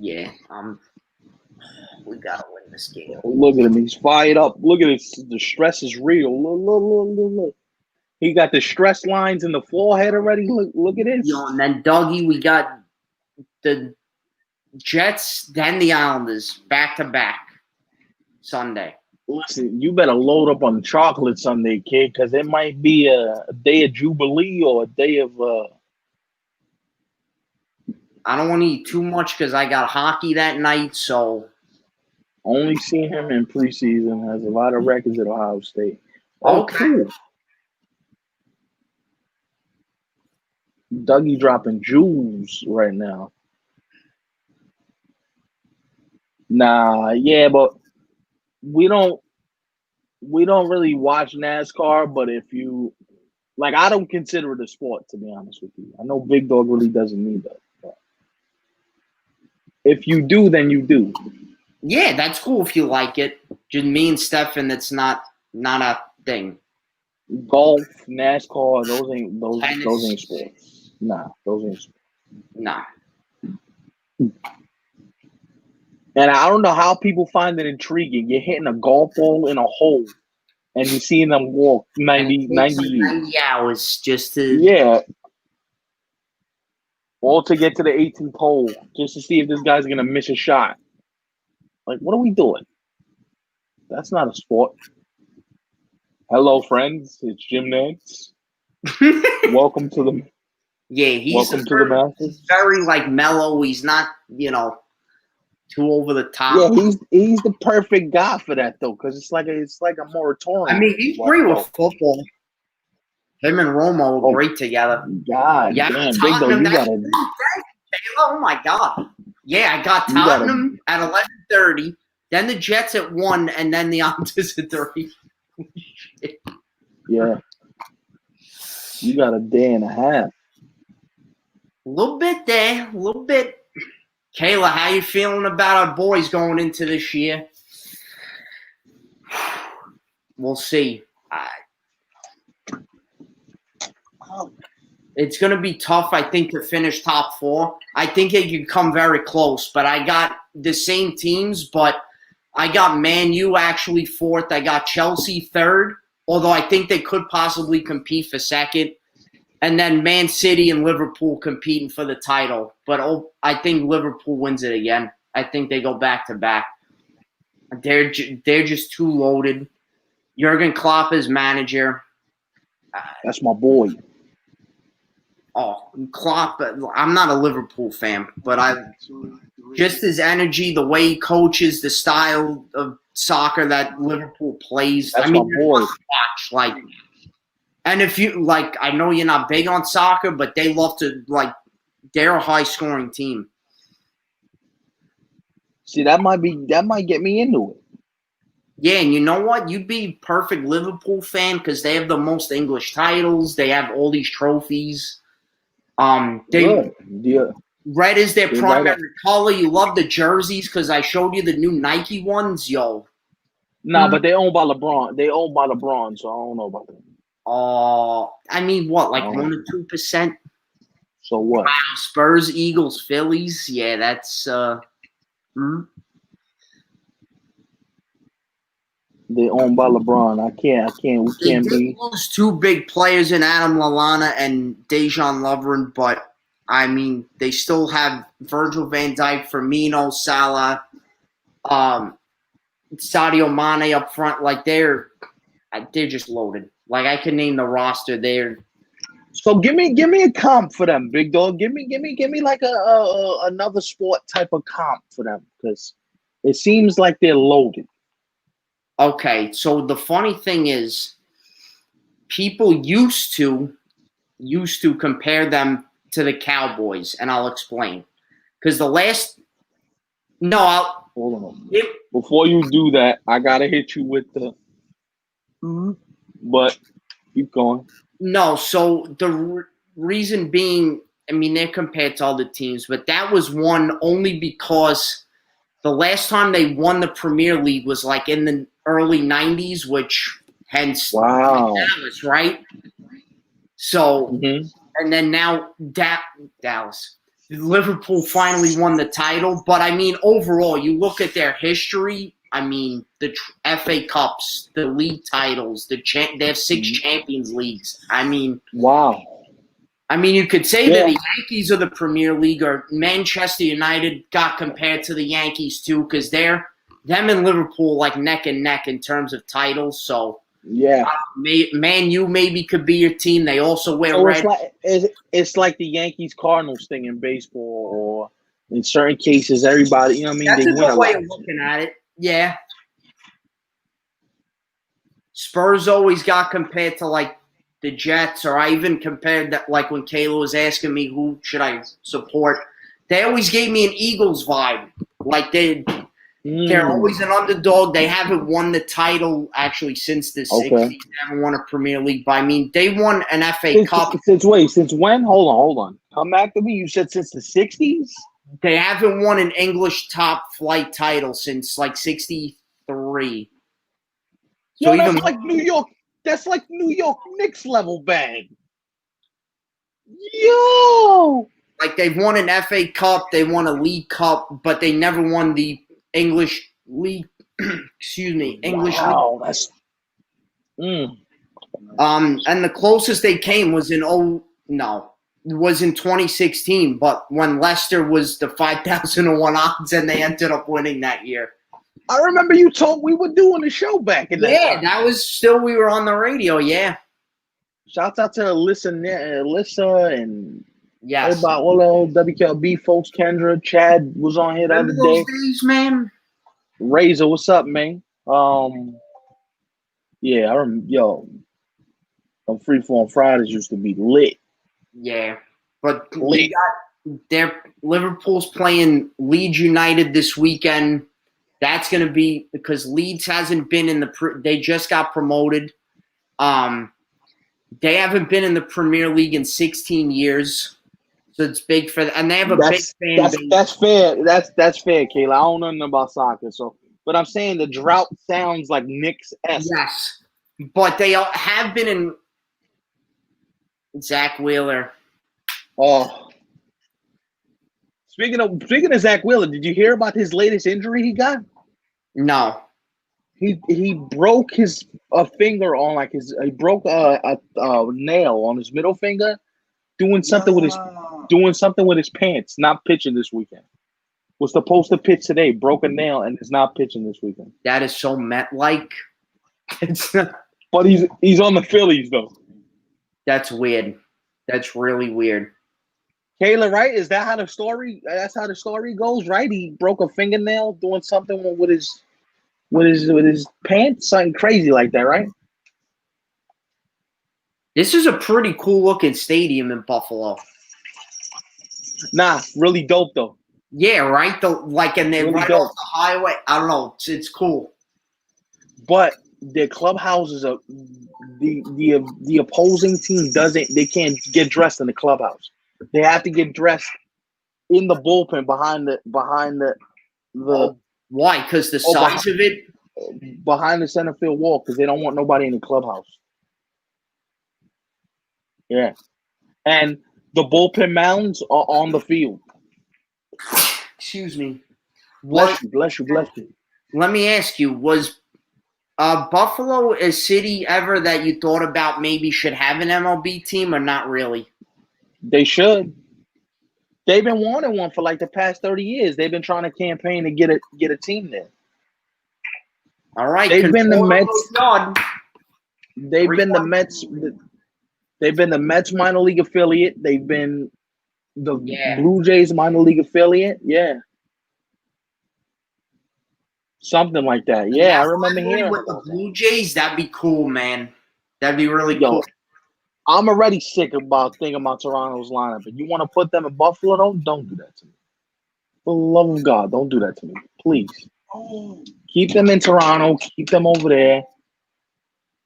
Yeah, we gotta win this game. Look at him. He's fired up. Look at this. The stress is real. Look. He got the stress lines in the forehead already. Look at this. Yo, and then Dougie, we got the Jets, then the Islanders, back-to-back Sunday. Listen, you better load up on the chocolate Sunday, kid, because it might be a day of Jubilee or a day of I don't want to eat too much because I got hockey that night, so. Only seen him in preseason. Has a lot of records at Ohio State. Okay. Cool. Dougie dropping jewels right now. Nah, yeah, but we don't really watch NASCAR, but if you like, I don't consider it a sport, to be honest with you. I know Big Dog really doesn't need that. But if you do, then you do. Yeah, that's cool if you like it. Just me and Stefan, it's not a thing. Golf, NASCAR, those ain't sports. Nah, those ain't sports. Nah. And I don't know how people find it intriguing. You're hitting a golf ball in a hole, and you're seeing them walk 90 hours just to... Yeah. All to get to the 18th hole, just to see if this guy's going to miss a shot. Like, what are we doing? That's not a sport. Hello, friends. It's Jim Nance. Welcome to the he's Masters. very like mellow. He's not, too over the top. Yeah, he's the perfect guy for that though, because it's like a moratorium. I mean, he's great with football. Him and Romo are great together. God damn, Big though, you gotta. Oh my God! Yeah, I got Tottenham at 11:30, then the Jets at 1, and then the Optus at 3. Yeah, you got a day and a half. A little bit there, a little bit. Kayla, how you feeling about our boys going into this year? We'll see. It's going to be tough, I think, to finish top 4. I think it could come very close, but I got the same teams, but I got Man U actually 4th. I got Chelsea 3rd, although I think they could possibly compete for 2nd. And then Man City and Liverpool competing for the title. But I think Liverpool wins it again. I think they go back-to-back. They're just too loaded. Jurgen Klopp is manager. That's my boy. Oh, Klopp. I'm not a Liverpool fan, but just his energy, the way he coaches, the style of soccer that Liverpool plays. That's my boy. Watch, and if you I know you're not big on soccer, but they love to they're a high scoring team. See, that might get me into it. Yeah, and you know what? You'd be a perfect Liverpool fan because they have the most English titles. They have all these trophies. Red is their primary color. You love the jerseys because I showed you the new Nike ones, yo. Nah, but they owned by LeBron. They owned by LeBron, so I don't know about them. I mean, what, 1 or 2%? So what? Wow, Spurs, Eagles, Phillies. Yeah, that's They owned by LeBron. I can't. We can't be. Lose 2 big players in Adam Lallana and Dejan Lovren, but I mean, they still have Virgil van Dijk, Firmino, Salah, Sadio Mane up front. They're just loaded. I can name the roster there. So give me a comp for them, big dog. Give me like another sport type of comp for them, because it seems like they're loaded. Okay, so the funny thing is, people used to compare them to the Cowboys, and I'll explain. Because hold on. Before you do that, I gotta hit you with the. But keep going. No, so the reason being, I mean, they're compared to other teams, but that was one only because the last time they won the Premier League was in the early 90s, which hence Dallas, right? So, and then now Dallas. Liverpool finally won the title, but I mean, overall, you look at their history. I mean, the FA Cups, the league titles, they have 6 Champions Leagues. I mean, wow. I mean, you could say that the Yankees are the Premier League, or Manchester United got compared to the Yankees too, because them and Liverpool neck and neck in terms of titles. So Man U maybe could be your team. They also wear red. It's like the Yankees Cardinals thing in baseball, or in certain cases, everybody. You know what I mean? That's a good way of looking at it. Yeah. Spurs always got compared to the Jets, or I even compared that when Kayla was asking me who should I support. They always gave me an Eagles vibe. They're always an underdog. They haven't won the title actually since the 60s. They haven't won a Premier League. But I mean, they won an FA Cup. Since when? Hold on. Come back to me. You said since the 60s? They haven't won an English top flight title since 63. So that's like New York. That's like New York Knicks level bag. Yo! They've won an FA Cup, they won a League Cup, but they never won the English League. Excuse me, English League. Wow, that's. And the closest they came was in 2016. But when Leicester was the 5,001 odds, and they ended up winning that year. I remember you told we were doing the show back in that Yeah, time. that was still we were on the radio. Yeah. Shouts out to Alyssa and Yes. everybody, all the WKLB folks. Kendra, Chad was on here the Remember other those day. days, man? Razor, what's up, man? Yeah, Freeform Fridays used to be lit. Yeah, but Lit. Liverpool's playing Leeds United this weekend. That's going to be because Leeds hasn't been in they just got promoted. They haven't been in the Premier League in 16 years, so it's big for them. And they have a big fan base. That's fair. That's fair, Kayla. I don't know nothing about soccer, but I'm saying the drought sounds like Knicks-esque. Yes, but they have been in. Zach Wheeler. Oh, speaking of Zach Wheeler, did you hear about his latest injury he got? No. He broke his finger on he broke a nail on his middle finger doing something with his pants. Not pitching this weekend. Was supposed to pitch today. Broke a nail and is not pitching this weekend. That is so Met-like. But he's on the Phillies though. That's weird. That's really weird. Kayla, right? Is that how the story? That's how the story goes, right? He broke a fingernail doing something with his pants, something crazy like that, right? This is a pretty cool looking stadium in Buffalo. Nah, really dope though. Yeah, right. And they're Really right dope. off the highway. I don't know. It's cool. But their clubhouses are the opposing team they can't get dressed in the clubhouse. They have to get dressed in the bullpen behind the why? Because the size of it behind the center field wall because they don't want nobody in the clubhouse. Yeah, and the bullpen mounds are on the field. Excuse me. Bless you. Let me ask you: was Buffalo a city ever that you thought about maybe should have an MLB team or not really? They should. They've been wanting one for like the past 30 years. They've been trying to campaign to get a team there. All right. They've been the Mets. They've been the Mets minor league affiliate. They've been the Blue Jays minor league affiliate. Yeah. Something like that. Yeah, I remember hearing with about the Blue Jays. That'd be cool, man. That'd be really cool. I'm already sick about thinking about Toronto's lineup. If you want to put them in Buffalo, don't do that to me. For the love of God, don't do that to me. Please. Keep them in Toronto. Keep them over there.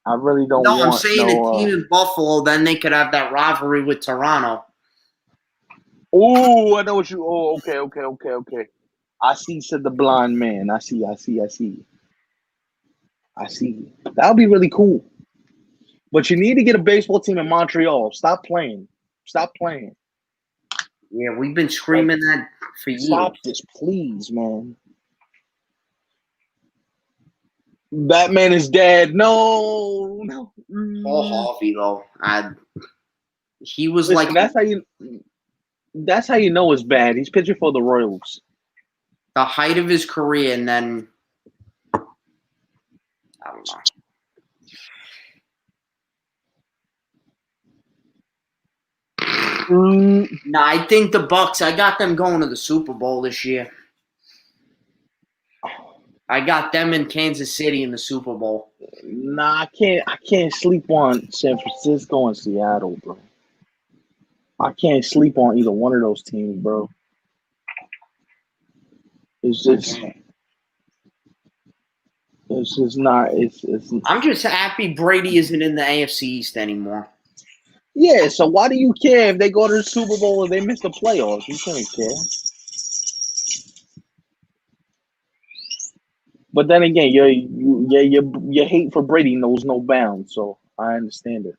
I really don't want I'm saying a team in Buffalo, then they could have that rivalry with Toronto. Oh, I know what you... Oh, okay. I see, said the blind man. I see. That would be really cool. But you need to get a baseball team in Montreal. Stop playing. Yeah, we've been screaming that for years. Stop this, please, man. Batman is dead. No. Paul Harvey, though. He was That's how you know it's bad. He's pitching for the Royals. The height of his career, and then I don't know. Nah, I think the Bucks. I got them going to the Super Bowl this year. I got them in Kansas City in the Super Bowl. Nah, I can't sleep on San Francisco and Seattle, bro. I can't sleep on either one of those teams, bro. It's just not. I'm just happy Brady isn't in the AFC East anymore. Yeah, so why do you care if they go to the Super Bowl or they miss the playoffs? You can't care. But then again, your hate for Brady knows no bounds, so I understand it.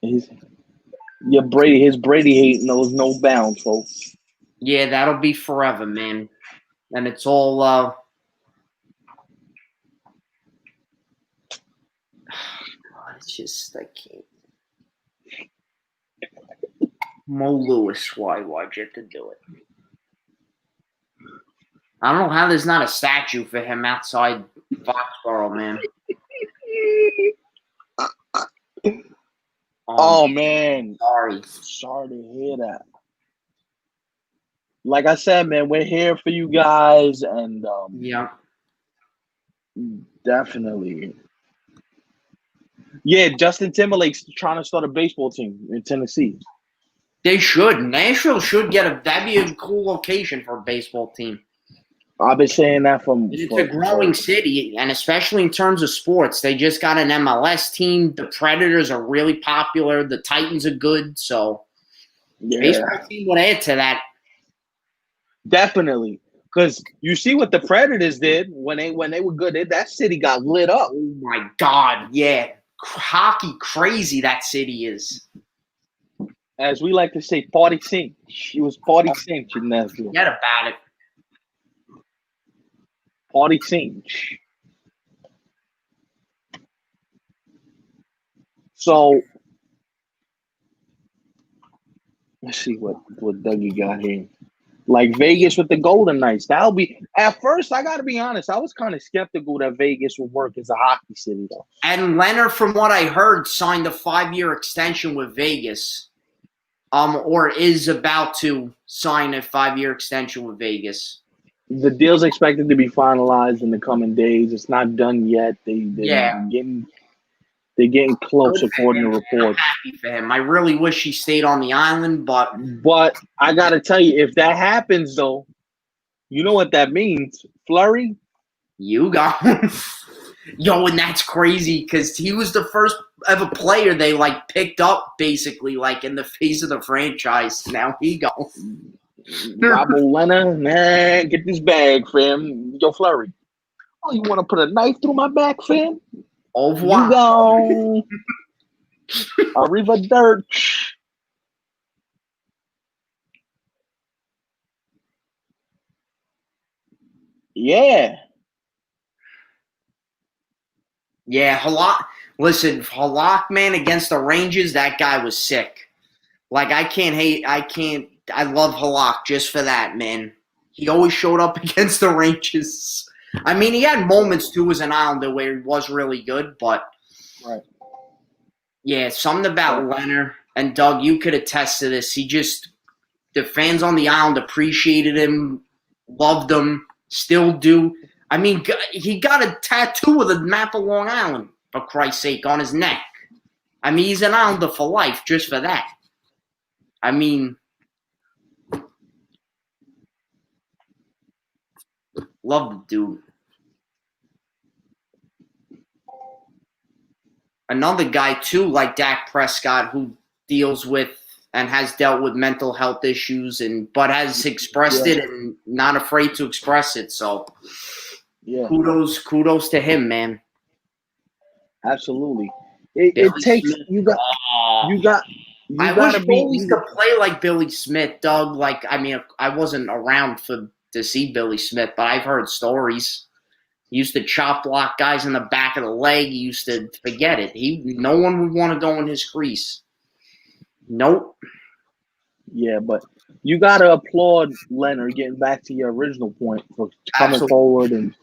His Brady hate knows no bounds, folks. Yeah, that'll be forever, man. And it's all God, it's just I can't. Mo Lewis, why'd you have to do it? I don't know how there's not a statue for him outside Foxborough, man. Oh man, Sorry. sorry to hear that. Like I said, man, we're here for you guys, and Yeah. definitely. Yeah, Justin Timberlake's trying to start a baseball team in Tennessee. They should. Nashville should that'd be a cool location for a baseball team. I've been saying that It's a growing city, and especially in terms of sports, they just got an MLS team. The Predators are really popular. The Titans are good, so baseball team would add to that. Definitely, because you see what the Predators did when they were good. That city got lit up. Oh my God, yeah, hockey crazy that city is. As we like to say, party scene. It was party scene in Nashville. Forget about it. Party scene. So let's see what Dougie got here. Like Vegas with the Golden Knights. That'll be at first, I gotta be honest, I was kind of skeptical that Vegas would work as a hockey city though. And Leonard, from what I heard, signed a 5-year extension with Vegas. Or is about to sign a 5-year extension with Vegas. The deal's expected to be finalized in the coming days. It's not done yet. They're getting close according to reports. I'm happy for him. I really wish he stayed on the island, but I gotta tell you, if that happens though, you know what that means. Fleury? You got Yo, and that's crazy because he was the first ever player they picked up basically in the face of the franchise. Now he gone. Robert Leonard, man, get this bag, fam. Yo, Fleury. Oh, you want to put a knife through my back, fam? Au revoir. You gone. Arrivederci. Yeah. Yeah, Halak. Listen, Halak, man, against the Rangers, that guy was sick. I love Halak just for that, man. He always showed up against the Rangers. I mean, he had moments, too, as an Islander where he was really good, but right. Yeah, something about Leonard, and Doug, you could attest to this. The fans on the island appreciated him, loved him, still do. I mean, he got a tattoo of the map of Long Island, for Christ's sake, on his neck. I mean, he's an Islander for life just for that. I mean, love the dude. Another guy, too, like Dak Prescott, who deals with and has dealt with mental health issues, but has expressed it and not afraid to express it. So, kudos to him, man. Absolutely. It takes Smith. you got. I wish goalies could play like Billy Smith, Doug. I mean, I wasn't around to see Billy Smith, but I've heard stories. He used to chop block guys in the back of the leg. He used to forget it. No one would want to go in his crease. Nope. Yeah, but you got to applaud Leonard, getting back to your original point, for coming forward and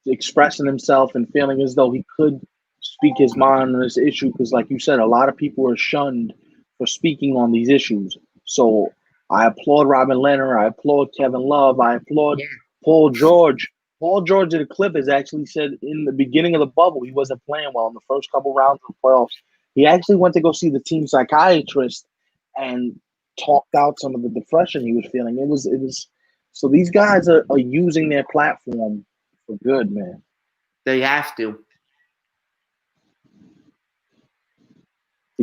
expressing himself and feeling as though he could speak his mind on this issue. Because like you said, a lot of people are shunned for speaking on these issues. So I applaud Robin Leonard. I applaud Kevin Love. I applaud Paul George. Paul George of the Clippers actually said in the beginning of the bubble he wasn't playing well in the first couple rounds of the playoffs. He actually went to go see the team psychiatrist and talked out some of the depression he was feeling. It was so these guys are using their platform for good, man. They have to.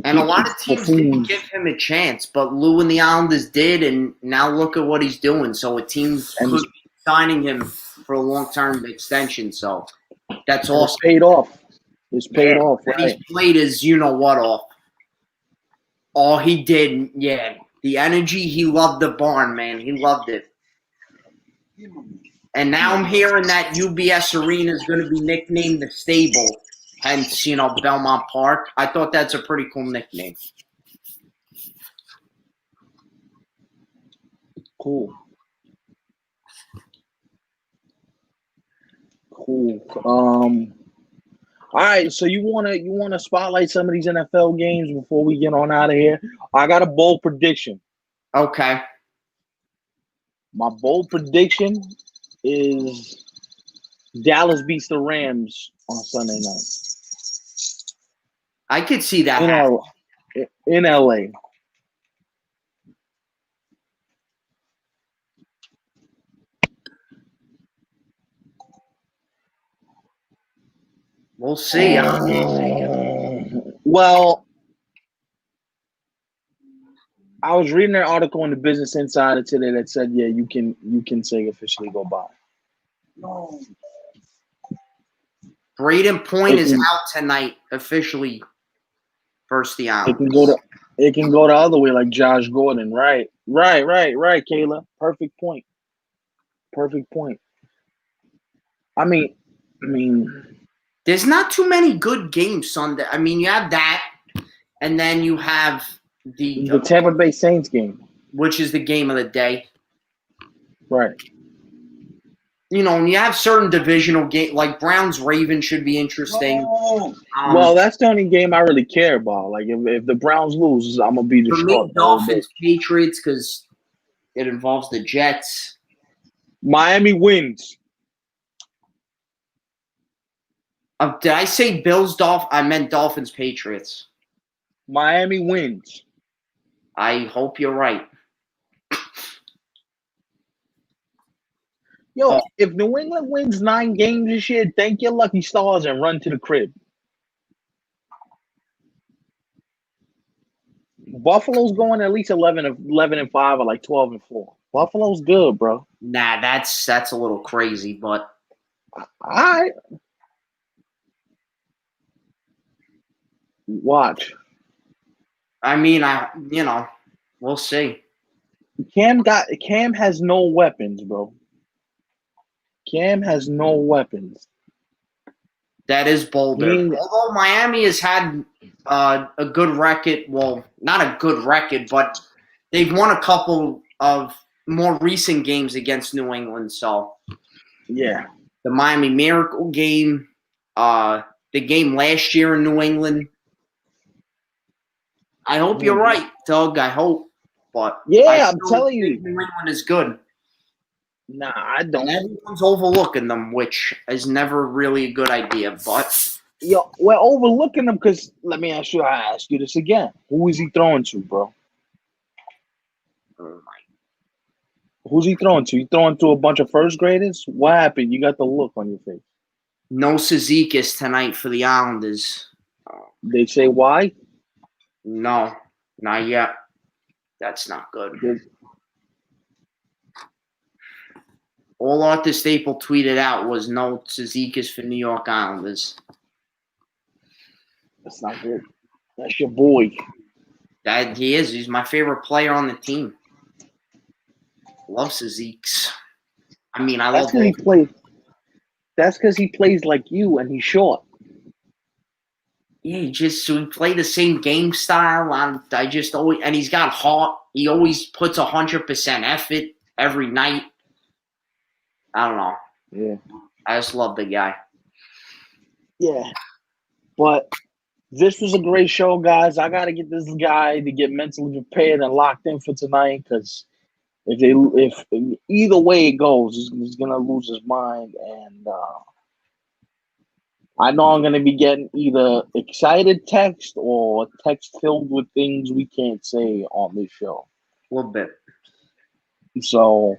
And a lot of teams didn't give him a chance, but Lou and the Islanders did, and now look at what he's doing. So a team could be signing him for a long-term extension. So that's awesome. It's paid off. It's paid off. Right? He's played his you-know-what off. All he did, the energy, he loved the barn, man. He loved it. And now I'm hearing that UBS Arena is going to be nicknamed the Stable. Hence, Belmont Park. I thought that's a pretty cool nickname. Cool. Ooh, all right, so you wanna spotlight some of these NFL games before we get on out of here? I got a bold prediction. Okay. My bold prediction is Dallas beats the Rams on Sunday night I could see that in happen. in LA. We'll see. Well, I was reading an article in the Business Insider today that said, yeah, you can say officially go by. No. Braden Point It is can, out tonight officially versus the it can go Islanders. the other way like Josh Gordon. Right, Kayla. Perfect point. Perfect point. I mean, There's not too many good games Sunday. I mean, you have that, and then you have the Tampa Bay Saints game. which is the game of the day. Right. You know, and you have certain divisional games like Browns Ravens should be interesting. Well, that's the only game I really care about. Like if the Browns lose, I'm gonna be for distraught me, the whole day. Dolphins Patriots because it involves the Jets. Miami wins. Did I say Bills I meant Dolphins Patriots. Miami wins. I hope you're right. Yo, if New England wins 9 games this year, thank your lucky stars and run to the crib. Buffalo's going at least 11 and 5 or like 12 and 4. Buffalo's good, bro. Nah, that's a little crazy, but All right. Watch. I mean, we'll see. Cam has no weapons, bro. Cam has no weapons. That is bolder. Although Miami has had a good record, well, not a good record, but they've won a couple of more recent games against New England. So, yeah, the Miami Miracle game, the game last year in New England. I hope you're right, Doug. I hope, but yeah, I'm telling you, New England is good. Nah, I don't. And everyone's overlooking them, which is never really a good idea. But yo, we're overlooking them because I ask you this again. Who is he throwing to, bro? Who's he throwing to? You throwing to a bunch of first graders? What happened? You got the look on your face. No Cizikas tonight for the Islanders. They say why? No, not yet. That's not good. All Arthur Staple tweeted out was no Cizikas for New York Islanders. That's not good. That's your boy. That he is. He's my favorite player on the team. Love Cizikas. I mean, I love he plays. That's because he plays like you and he's short. Yeah, we play the same game style. I just always, and he's got heart. He always puts 100% effort every night. I don't know. Yeah. I just love the guy. Yeah. But this was a great show, guys. I got to get this guy to get mentally prepared and locked in for tonight because if either way it goes, he's going to lose his mind. And I know I'm going to be getting either excited text or text filled with things we can't say on this show. A little bit. So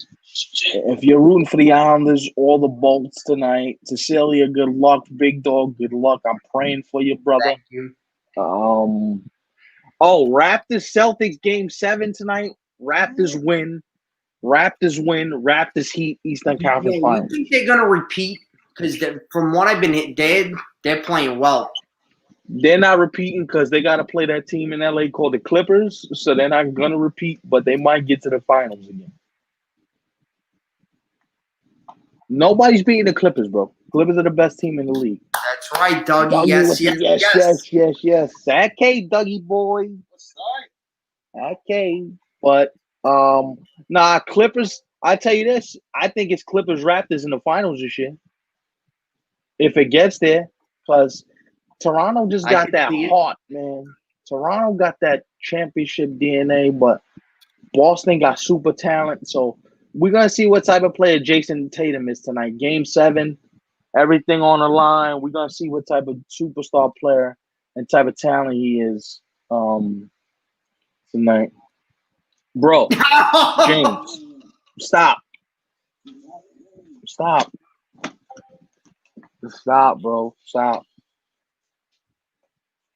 if you're rooting for the Islanders, all the Bolts tonight, Cecilia, good luck. Big Dog, good luck. I'm praying for you, brother. Thank you. Raptors Celtics game 7 tonight. Raptors win. Raptors Heat Eastern Conference Finals. You think they're gonna repeat? Because from what I've been hit, they're playing well. They're not repeating because they got to play that team in LA called the Clippers, so they're not gonna repeat, but they might get to the finals again. Nobody's beating the Clippers, bro. Clippers are the best team in the league. That's right, Dougie. Yes. Okay, Dougie boy. Okay, but Clippers. I tell you this. I think it's Clippers Raptors in the finals this year. if it gets there, because Toronto just I got can that see it. heart, man. Toronto got that championship DNA, but Boston got super talent. So we're gonna see what type of player Jason Tatum is tonight. Game 7, everything on the line. We're gonna see what type of superstar player and type of talent he is tonight. Bro, James, stop. Stop, bro. Stop.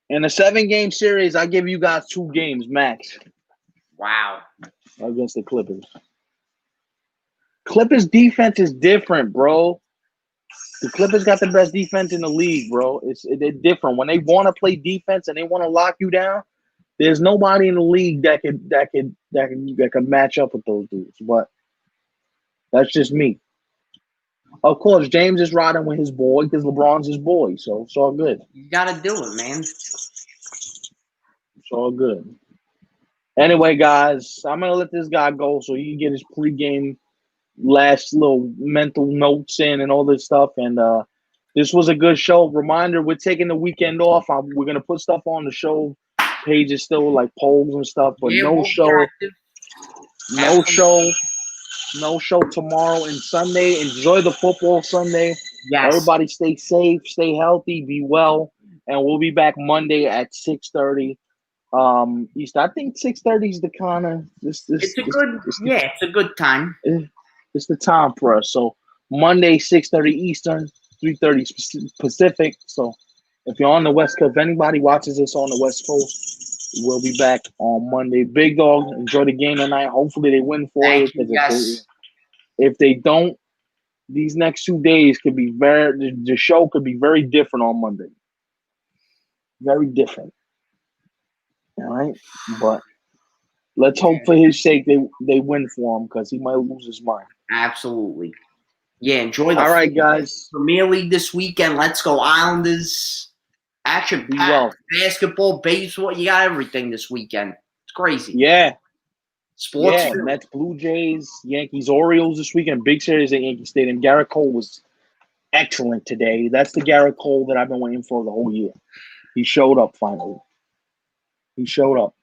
In a 7-game series, I give you guys 2 games max Wow. against the Clippers. Clippers defense is different, bro. The Clippers got the best defense in the league, bro. They're different. When they want to play defense and they want to lock you down, there's nobody in the league that could match up with those dudes. But that's just me. Of course, James is riding with his boy because LeBron's his boy, so it's all good. You gotta do it, man. It's all good. Anyway, guys, I'm gonna let this guy go so he can get his pregame last little mental notes in and all this stuff. And this was a good show. Reminder: we're taking the weekend off. We're gonna put stuff on the show pages still, like polls and stuff, but Yeah, no we'll be show. active. No show tomorrow and Sunday. Enjoy the football Sunday. Yes. Everybody stay safe, stay healthy, be well, and we'll be back Monday at 6:30. East. I think 6:30 is the kind of It's a good time. It's the time for us. So Monday 6:30 Eastern, 3:30 Pacific. So if you're on the West Coast, if anybody watches this on the West Coast, we'll be back on Monday. Big Dog, enjoy the game tonight. Hopefully they win for you. Thank you. Yes. If they don't, these next 2 days could be the show could be very different on Monday. Very different. All right. But let's hope for his sake they win for him because he might lose his mind. Absolutely. Yeah, enjoy the All right, guys. Premier League this weekend. Let's go Islanders. Action Be well. Basketball, baseball, you got everything this weekend. It's crazy. Yeah. Sports. Yeah, Mets, Blue Jays, Yankees, Orioles this weekend. Big series at Yankee Stadium. Garrett Cole was excellent today. That's the Garrett Cole that I've been waiting for the whole year. He showed up finally. He showed up.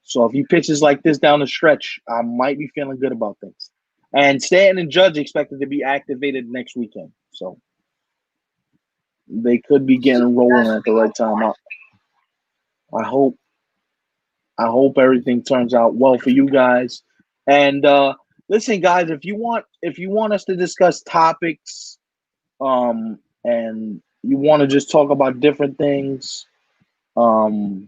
So if he pitches like this down the stretch, I might be feeling good about things. And Stanton and Judge expected to be activated next weekend. So they could be getting rolling at the right time. I hope everything turns out well for you guys. And listen, guys, if you want us to discuss topics, and you want to just talk about different things, my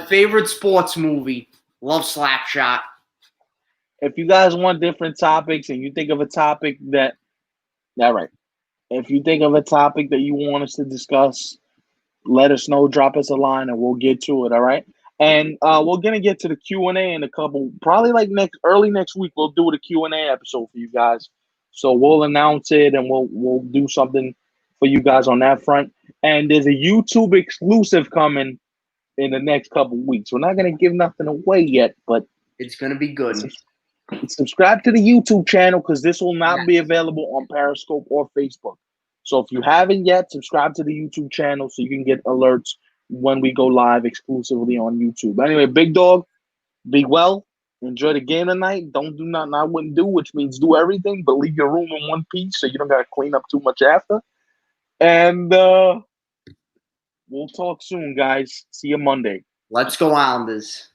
favorite sports movie. Love Slapshot. If you guys want different topics and you think of a topic if you think of a topic that you want us to discuss, let us know, drop us a line and we'll get to it, all right? And we're gonna get to the Q&A in a couple, probably like early next week. We'll do the Q&A episode for you guys. So we'll announce it and we'll do something for you guys on that front. And there's a YouTube exclusive coming in the next couple weeks. We're not gonna give nothing away yet, but it's gonna be good. Subscribe to the YouTube channel because this will not be available on Periscope or Facebook. So if you haven't yet, subscribe to the YouTube channel so you can get alerts when we go live exclusively on YouTube. Anyway, Big Dog, be well. Enjoy the game tonight. Don't do nothing I wouldn't do, which means do everything, but leave your room in one piece so you don't got to clean up too much after. And we'll talk soon, guys. See you Monday. Let's go Islanders.